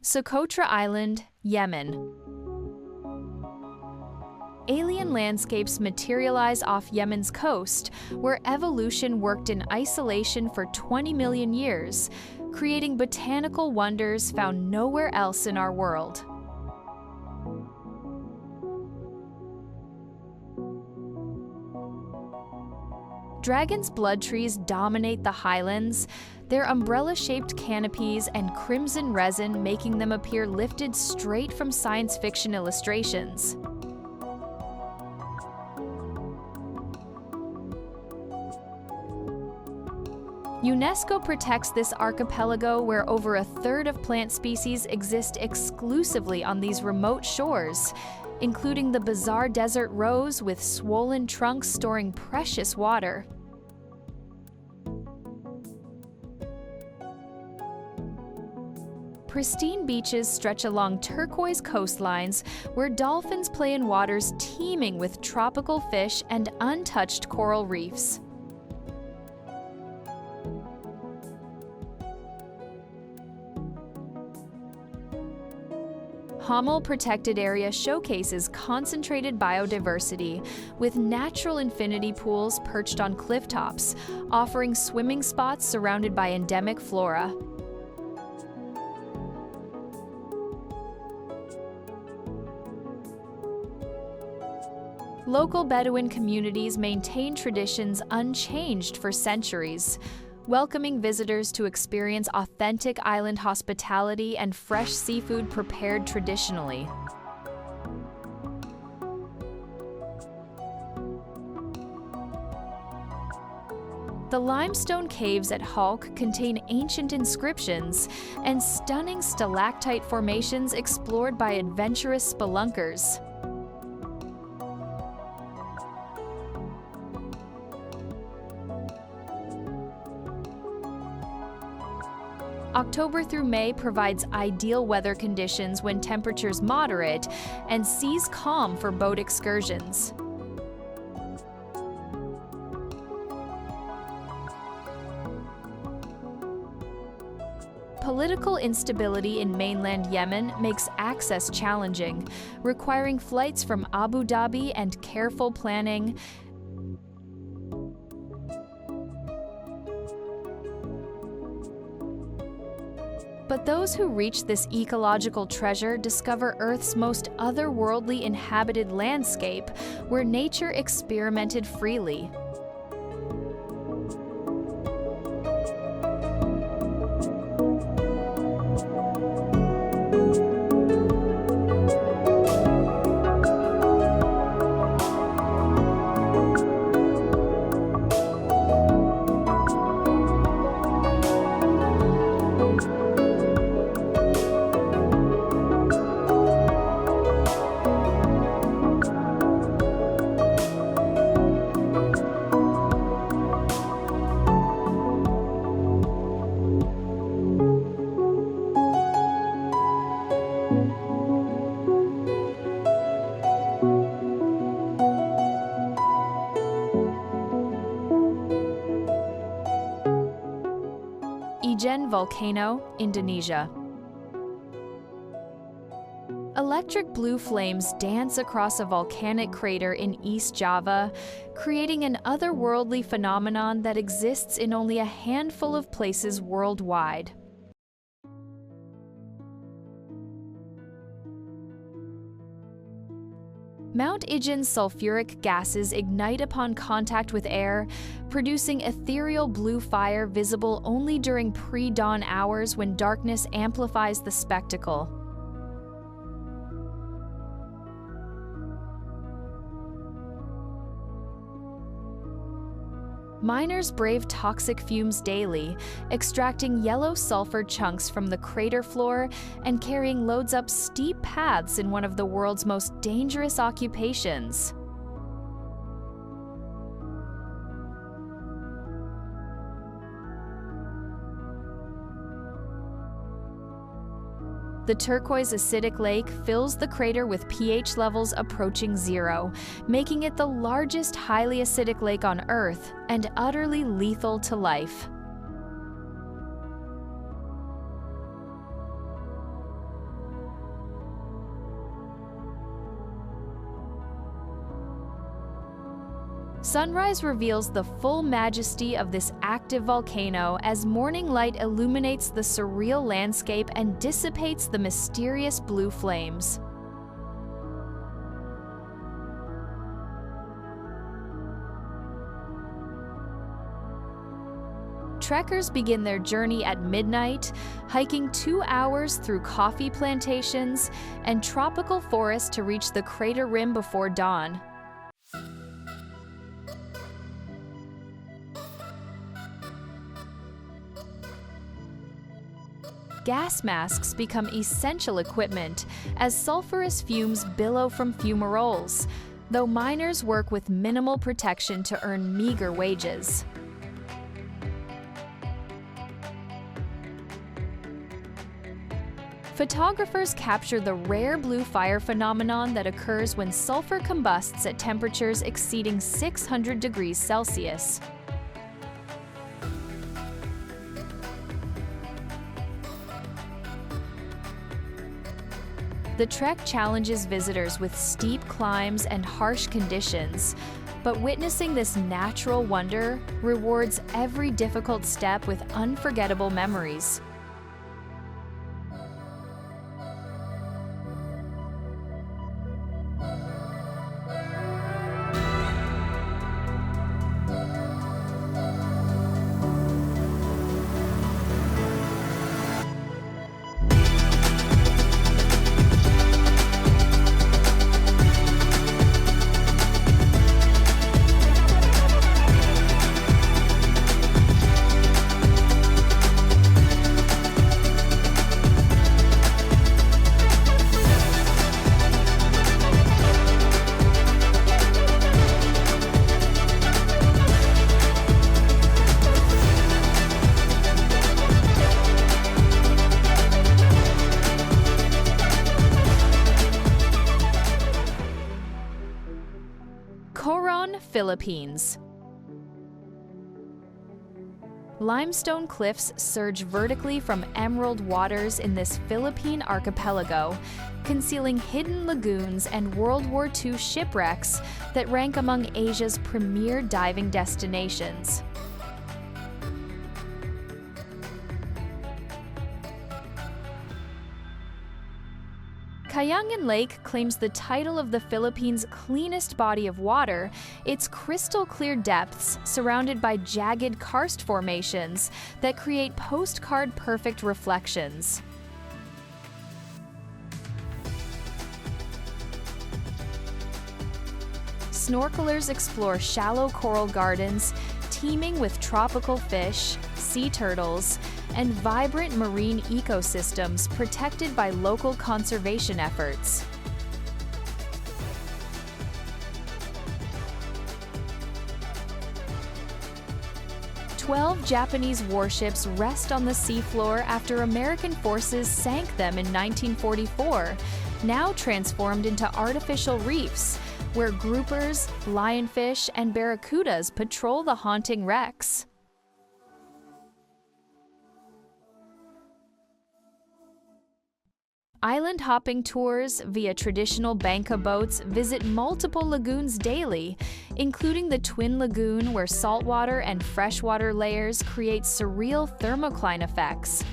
Socotra Island, Yemen. Alien landscapes materialize off Yemen's coast, where evolution worked in isolation for 20 million years, creating botanical wonders found nowhere else in our world. Dragon's blood trees dominate the highlands, their umbrella-shaped canopies and crimson resin making them appear lifted straight from science fiction illustrations. UNESCO protects this archipelago where over a third of plant species exist exclusively on these remote shores, including the bizarre desert rose with swollen trunks storing precious water. Pristine beaches stretch along turquoise coastlines where dolphins play in waters teeming with tropical fish and untouched coral reefs. Hamel Protected Area showcases concentrated biodiversity, with natural infinity pools perched on cliff tops, offering swimming spots surrounded by endemic flora. Local Bedouin communities maintain traditions unchanged for centuries, welcoming visitors to experience authentic island hospitality and fresh seafood prepared traditionally. The limestone caves at Hulk contain ancient inscriptions and stunning stalactite formations explored by adventurous spelunkers. October through May provides ideal weather conditions when temperatures moderate and seas calm for boat excursions. Political instability in mainland Yemen makes access challenging, requiring flights from Abu Dhabi and careful planning. Those who reach this ecological treasure discover Earth's most otherworldly inhabited landscape, where nature experimented freely. Ijen Volcano, Indonesia. Electric blue flames dance across a volcanic crater in East Java, creating an otherworldly phenomenon that exists in only a handful of places worldwide. Mount Ijen's sulfuric gases ignite upon contact with air, producing ethereal blue fire visible only during pre-dawn hours when darkness amplifies the spectacle. Miners brave toxic fumes daily, extracting yellow sulfur chunks from the crater floor and carrying loads up steep paths in one of the world's most dangerous occupations. The turquoise acidic lake fills the crater with pH levels approaching 0, making it the largest highly acidic lake on Earth and utterly lethal to life. Sunrise reveals the full majesty of this active volcano as morning light illuminates the surreal landscape and dissipates the mysterious blue flames. Trekkers begin their journey at midnight, hiking 2 hours through coffee plantations and tropical forests to reach the crater rim before dawn. Gas masks become essential equipment as sulfurous fumes billow from fumaroles, though miners work with minimal protection to earn meager wages. Photographers capture the rare blue fire phenomenon that occurs when sulfur combusts at temperatures exceeding 600 degrees Celsius. The trek challenges visitors with steep climbs and harsh conditions, but witnessing this natural wonder rewards every difficult step with unforgettable memories. Philippines. Limestone cliffs surge vertically from emerald waters in this Philippine archipelago, concealing hidden lagoons and World War II shipwrecks that rank among Asia's premier diving destinations. Kayangan Lake claims the title of the Philippines' cleanest body of water, its crystal-clear depths surrounded by jagged karst formations that create postcard-perfect reflections. Snorkelers explore shallow coral gardens teeming with tropical fish, sea turtles, and vibrant marine ecosystems protected by local conservation efforts. "12 Japanese warships rest on the seafloor after American forces sank them in 1944, now transformed into artificial reefs, where groupers, lionfish, and barracudas patrol the haunting wrecks." Island hopping tours via traditional banca boats visit multiple lagoons daily, including the Twin Lagoon, where saltwater and freshwater layers create surreal thermocline effects.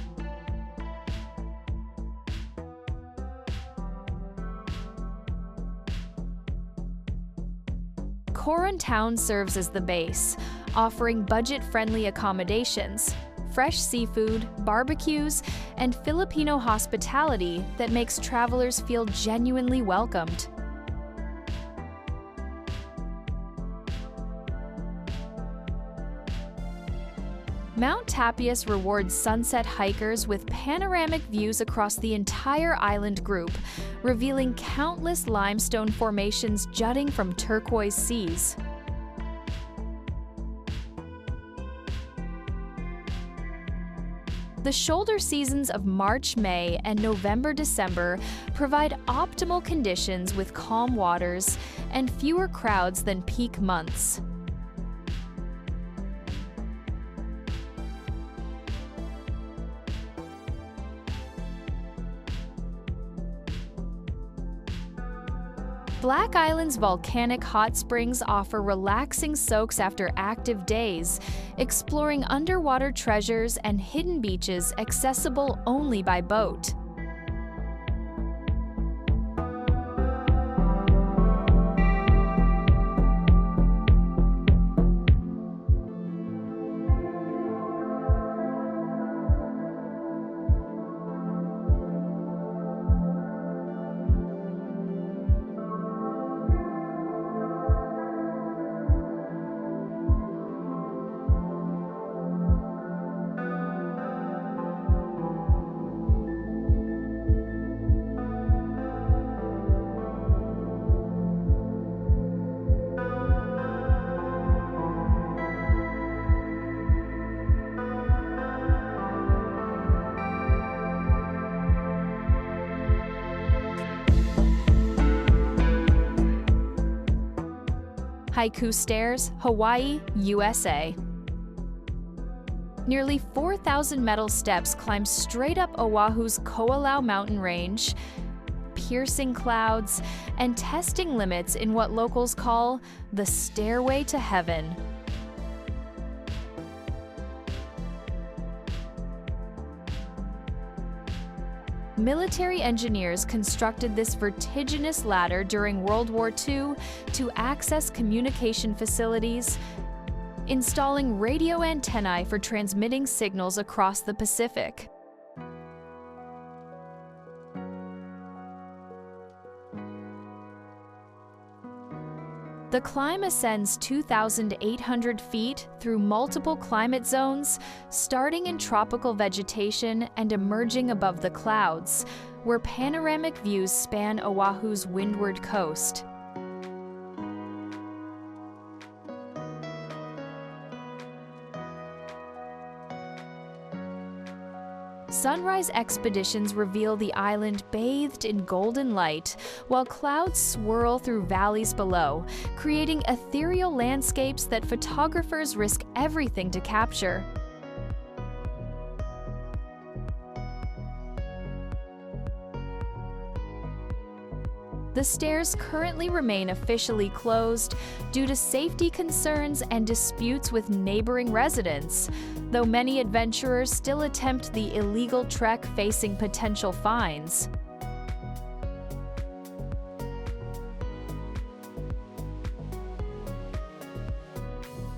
Coron Town serves as the base, offering budget-friendly accommodations, fresh seafood, barbecues, and Filipino hospitality that makes travelers feel genuinely welcomed. Mount Tapias rewards sunset hikers with panoramic views across the entire island group, revealing countless limestone formations jutting from turquoise seas. The shoulder seasons of March, May, and November-December provide optimal conditions with calm waters and fewer crowds than peak months. Black Island's volcanic hot springs offer relaxing soaks after active days, exploring underwater treasures and hidden beaches accessible only by boat. Haiku Stairs, Hawaii, USA. Nearly 4,000 metal steps climb straight up Oahu's Ko'olau mountain range, piercing clouds and testing limits in what locals call the Stairway to Heaven. Military engineers constructed this vertiginous ladder during World War II to access communication facilities, installing radio antennae for transmitting signals across the Pacific. The climb ascends 2,800 feet through multiple climate zones, starting in tropical vegetation and emerging above the clouds, where panoramic views span Oahu's windward coast. Sunrise expeditions reveal the island bathed in golden light, while clouds swirl through valleys below, creating ethereal landscapes that photographers risk everything to capture. The stairs currently remain officially closed due to safety concerns and disputes with neighboring residents, though many adventurers still attempt the illegal trek facing potential fines.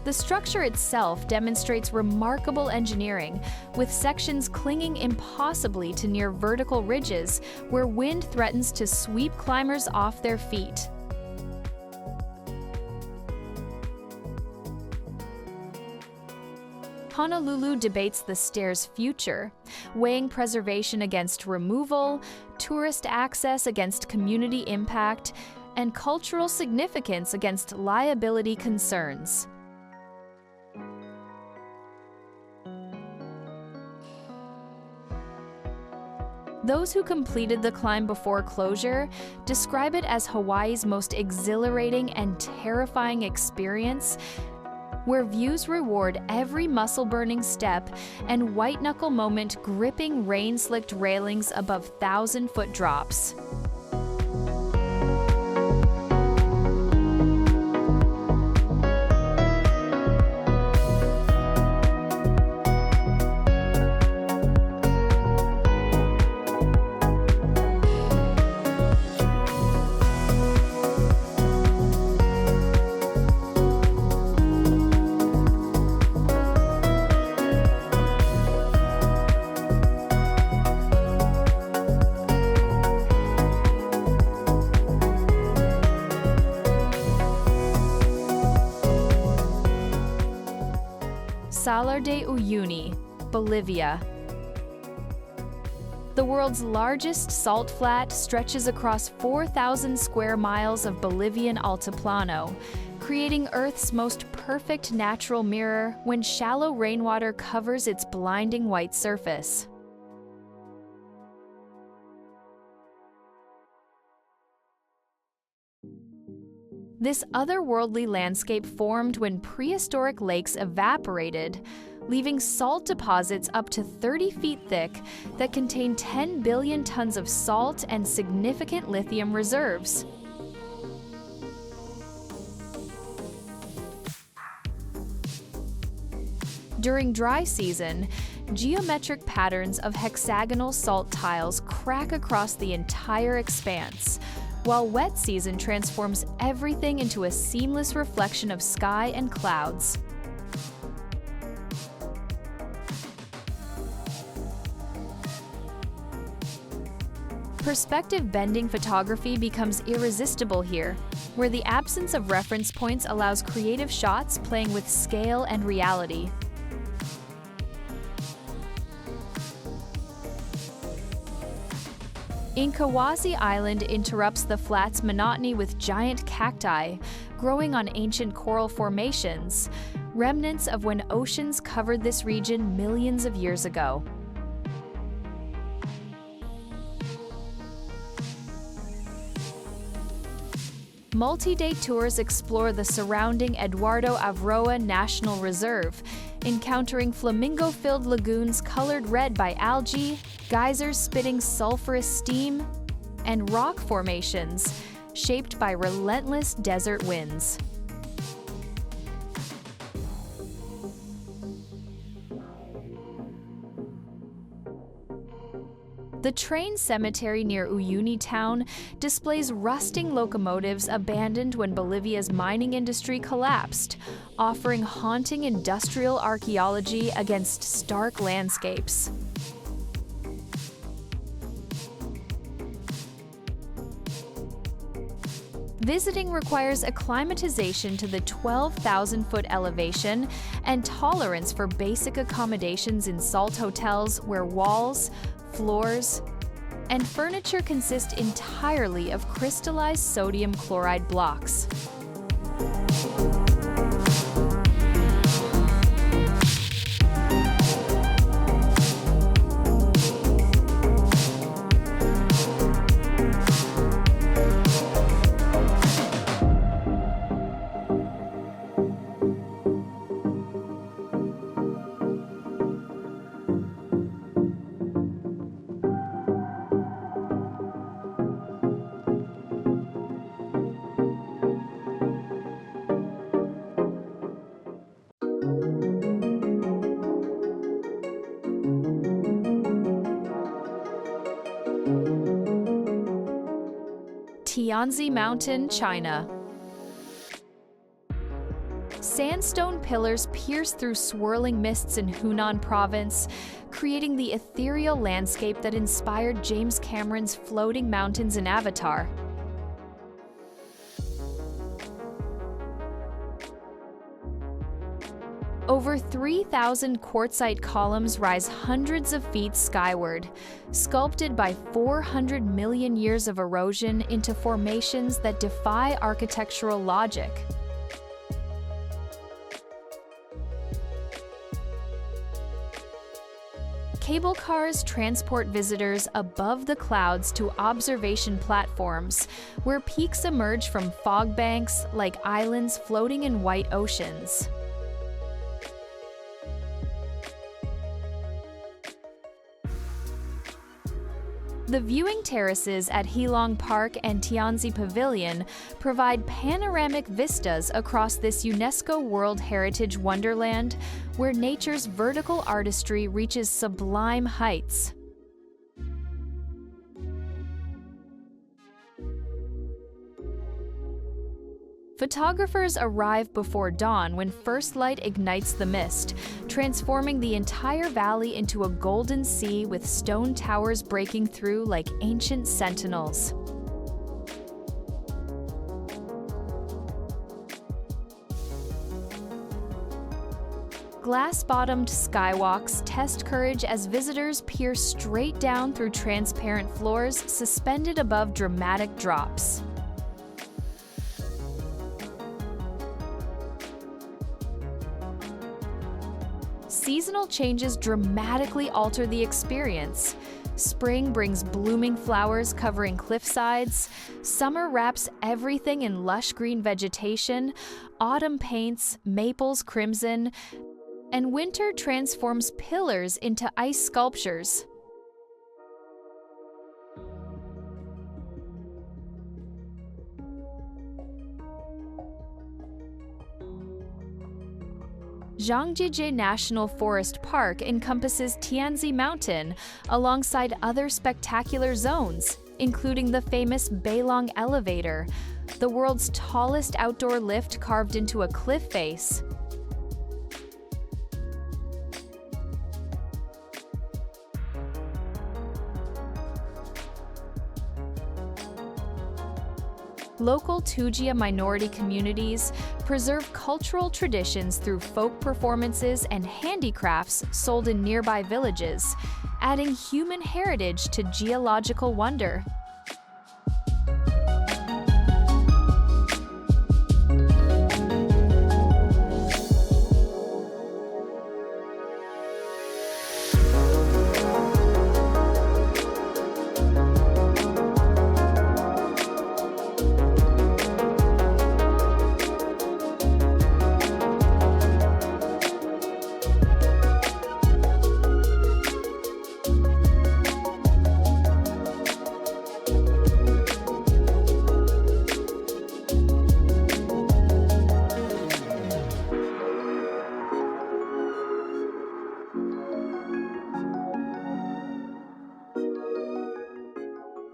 The structure itself demonstrates remarkable engineering, with sections clinging impossibly to near vertical ridges where wind threatens to sweep climbers off their feet. Honolulu debates the stair's future, weighing preservation against removal, tourist access against community impact, and cultural significance against liability concerns. Those who completed the climb before closure describe it as Hawaii's most exhilarating and terrifying experience, where views reward every muscle-burning step and white-knuckle moment gripping rain-slicked railings above 1,000-foot drops. Salar de Uyuni, Bolivia. The world's largest salt flat stretches across 4,000 square miles of Bolivian altiplano, creating Earth's most perfect natural mirror when shallow rainwater covers its blinding white surface. This otherworldly landscape formed when prehistoric lakes evaporated, leaving salt deposits up to 30 feet thick that contain 10 billion tons of salt and significant lithium reserves. During dry season, geometric patterns of hexagonal salt tiles crack across the entire expanse, while wet season transforms everything into a seamless reflection of sky and clouds. Perspective-bending photography becomes irresistible here, where the absence of reference points allows creative shots playing with scale and reality. Incawazi Island interrupts the flat's monotony with giant cacti growing on ancient coral formations, remnants of when oceans covered this region millions of years ago. Multi-day tours explore the surrounding Eduardo Avroa National Reserve, encountering flamingo-filled lagoons colored red by algae, geysers spitting sulfurous steam, and rock formations shaped by relentless desert winds. The train cemetery near Uyuni town displays rusting locomotives abandoned when Bolivia's mining industry collapsed, offering haunting industrial archaeology against stark landscapes. Visiting requires acclimatization to the 12,000-foot elevation and tolerance for basic accommodations in salt hotels where walls, floors, and furniture consist entirely of crystallized sodium chloride blocks. Tianzi Mountain, China. Sandstone pillars pierce through swirling mists in Hunan province, creating the ethereal landscape that inspired James Cameron's floating mountains in Avatar. Over 3,000 quartzite columns rise hundreds of feet skyward, sculpted by 400 million years of erosion into formations that defy architectural logic. Cable cars transport visitors above the clouds to observation platforms, where peaks emerge from fog banks like islands floating in white oceans. The viewing terraces at Hilong Park and Tianzi Pavilion provide panoramic vistas across this UNESCO World Heritage Wonderland, where nature's vertical artistry reaches sublime heights. Photographers arrive before dawn when first light ignites the mist, transforming the entire valley into a golden sea with stone towers breaking through like ancient sentinels. Glass-bottomed skywalks test courage as visitors peer straight down through transparent floors suspended above dramatic drops. Seasonal changes dramatically alter the experience. Spring brings blooming flowers covering cliffsides, summer wraps everything in lush green vegetation, autumn paints maples crimson, and winter transforms pillars into ice sculptures. Zhangjiajie National Forest Park encompasses Tianzi Mountain alongside other spectacular zones, including the famous Beilong Elevator, the world's tallest outdoor lift carved into a cliff face. Local Tujia minority communities preserve cultural traditions through folk performances and handicrafts sold in nearby villages, adding human heritage to geological wonder.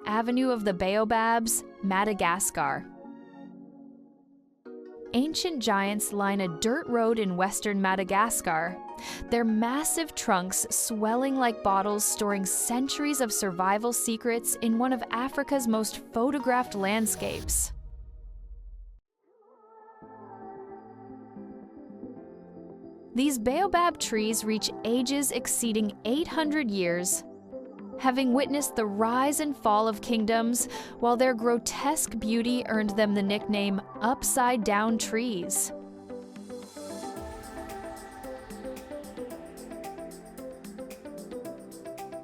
Avenue of the Baobabs, Madagascar. Ancient giants line a dirt road in western Madagascar, their massive trunks swelling like bottles storing centuries of survival secrets in one of Africa's most photographed landscapes. These baobab trees reach ages exceeding 800 years, having witnessed the rise and fall of kingdoms, while their grotesque beauty earned them the nickname upside-down trees.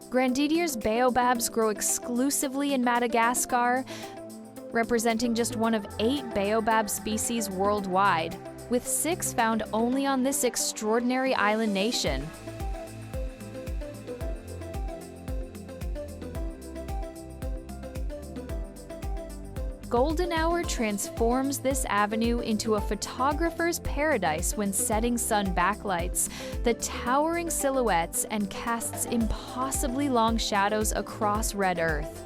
Grandidier's baobabs grow exclusively in Madagascar, representing just one of 8 baobab species worldwide, with 6 found only on this extraordinary island nation. Golden hour transforms this avenue into a photographer's paradise when setting sun backlights the towering silhouettes and casts impossibly long shadows across red earth.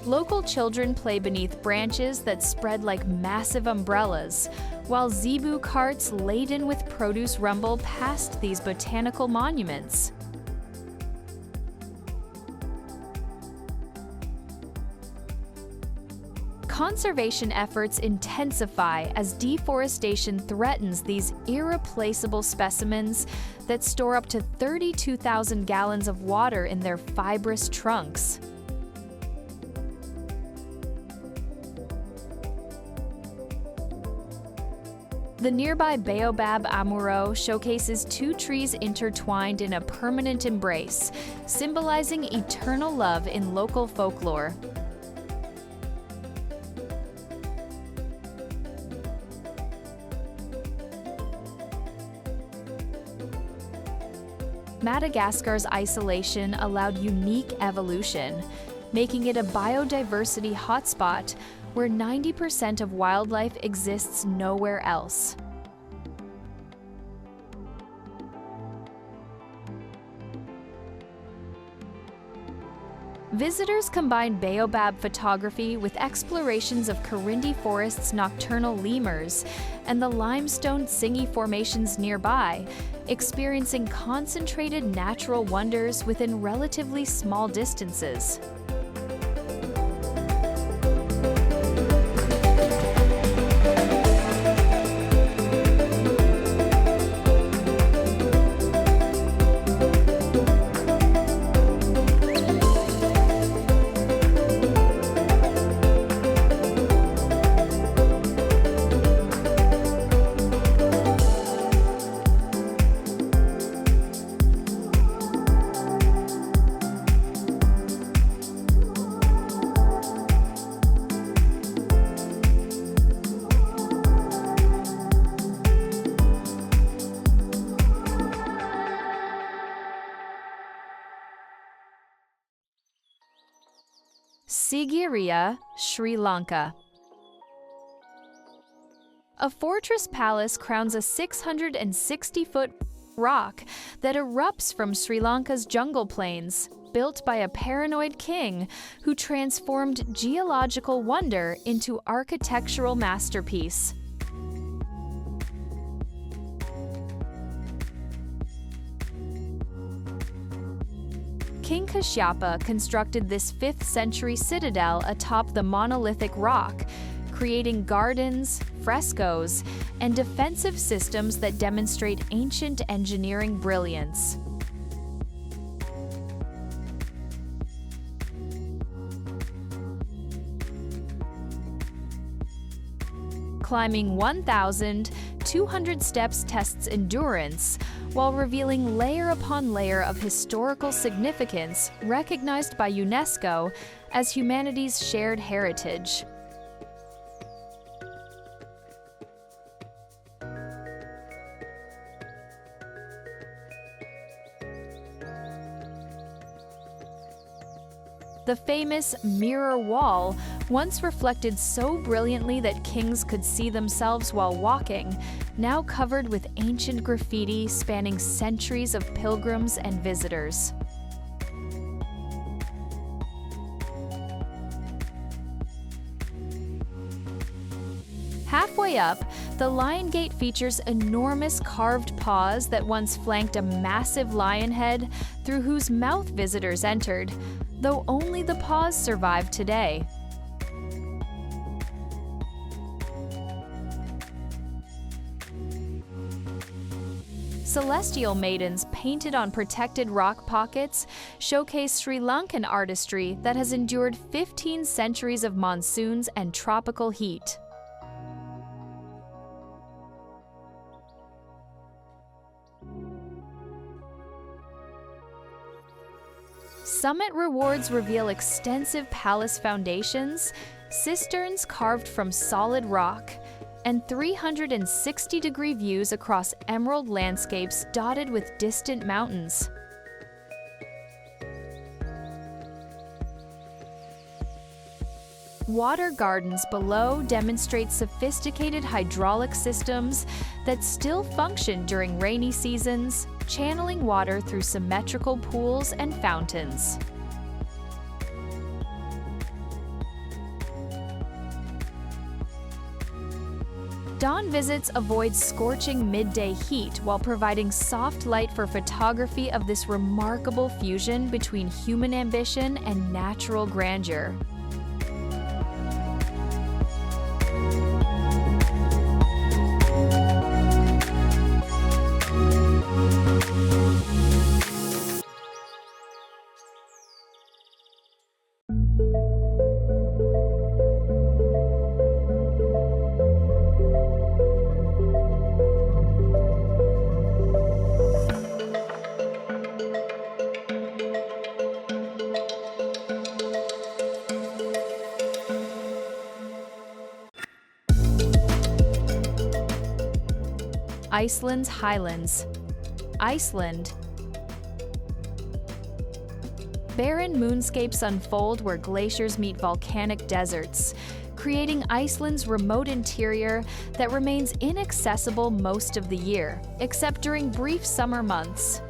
Local children play beneath branches that spread like massive umbrellas, while zebu carts laden with produce rumble past these botanical monuments. Conservation efforts intensify as deforestation threatens these irreplaceable specimens that store up to 32,000 gallons of water in their fibrous trunks. The nearby Baobab Amuro showcases two trees intertwined in a permanent embrace, symbolizing eternal love in local folklore. Madagascar's isolation allowed unique evolution, making it a biodiversity hotspot where 90% of wildlife exists nowhere else. Visitors combine baobab photography with explorations of Karindi Forest's nocturnal lemurs and the limestone Tsingy formations nearby, experiencing concentrated natural wonders within relatively small distances. Sigiriya, Sri Lanka. A fortress palace crowns a 660-foot rock that erupts from Sri Lanka's jungle plains, built by a paranoid king who transformed geological wonder into architectural masterpiece. King Kashyapa constructed this 5th-century citadel atop the monolithic rock, creating gardens, frescoes, and defensive systems that demonstrate ancient engineering brilliance. Climbing 1,200 steps tests endurance, while revealing layer upon layer of historical significance recognized by UNESCO as humanity's shared heritage. The famous mirror wall once reflected so brilliantly that kings could see themselves while walking, now covered with ancient graffiti spanning centuries of pilgrims and visitors. Halfway up, the Lion Gate features enormous carved paws that once flanked a massive lion head through whose mouth visitors entered, though only the paws survive today. Celestial maidens painted on protected rock pockets showcase Sri Lankan artistry that has endured 15 centuries of monsoons and tropical heat. Summit rewards reveal extensive palace foundations, cisterns carved from solid rock, and 360-degree views across emerald landscapes dotted with distant mountains. Water gardens below demonstrate sophisticated hydraulic systems that still function during rainy seasons, channeling water through symmetrical pools and fountains. Dawn visits avoid scorching midday heat while providing soft light for photography of this remarkable fusion between human ambition and natural grandeur. Iceland's highlands. Iceland. Barren moonscapes unfold where glaciers meet volcanic deserts, creating Iceland's remote interior that remains inaccessible most of the year, except during brief summer months.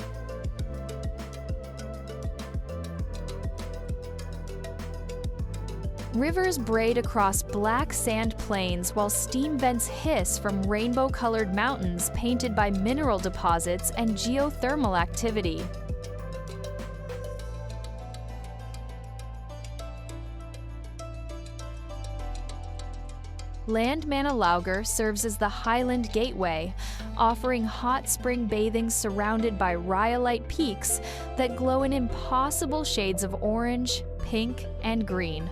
Rivers braid across black sand plains while steam vents hiss from rainbow-colored mountains painted by mineral deposits and geothermal activity. Land Manalaugar serves as the Highland Gateway, offering hot spring bathing surrounded by rhyolite peaks that glow in impossible shades of orange, pink, and green.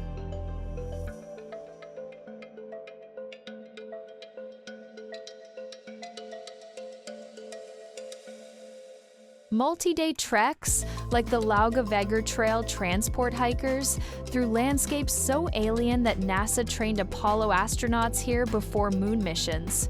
Multi-day treks, like the Laugavegur Trail, transport hikers through landscapes so alien that NASA trained Apollo astronauts here before moon missions.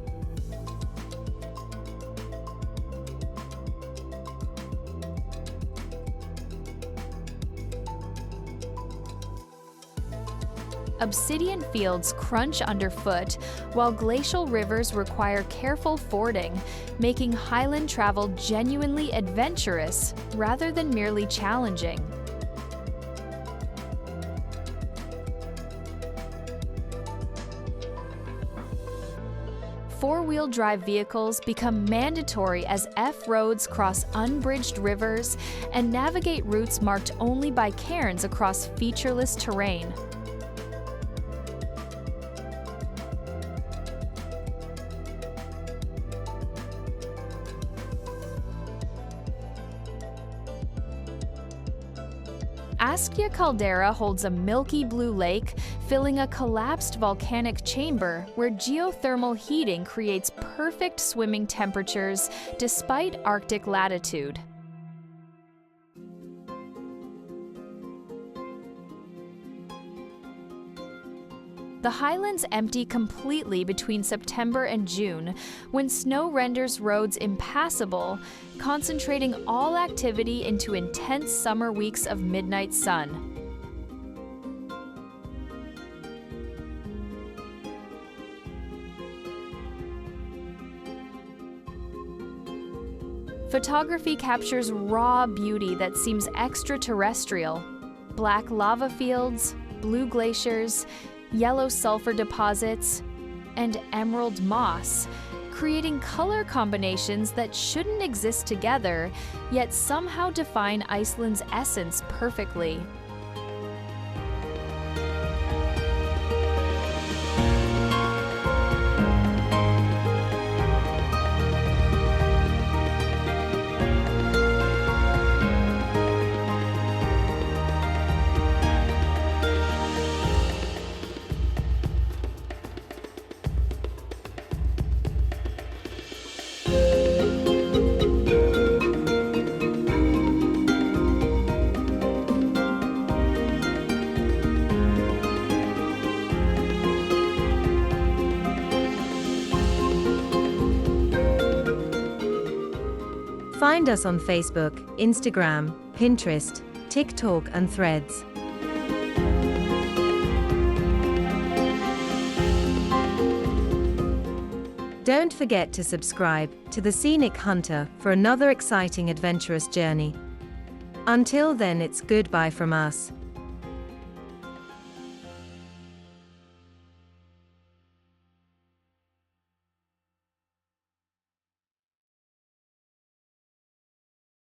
Obsidian fields crunch underfoot, while glacial rivers require careful fording, making highland travel genuinely adventurous rather than merely challenging. Four-wheel drive vehicles become mandatory as F-roads cross unbridged rivers and navigate routes marked only by cairns across featureless terrain. Askja caldera holds a milky blue lake filling a collapsed volcanic chamber where geothermal heating creates perfect swimming temperatures despite Arctic latitude. The highlands empty completely between September and June, when snow renders roads impassable, concentrating all activity into intense summer weeks of midnight sun. Photography captures raw beauty that seems extraterrestrial. Black lava fields, blue glaciers, yellow sulfur deposits, and emerald moss, creating color combinations that shouldn't exist together, yet somehow define Iceland's essence perfectly. Find us on Facebook, Instagram, Pinterest, TikTok, and Threads. Don't forget to subscribe to the Scenic Hunter for another exciting adventurous journey. Until then, it's goodbye from us.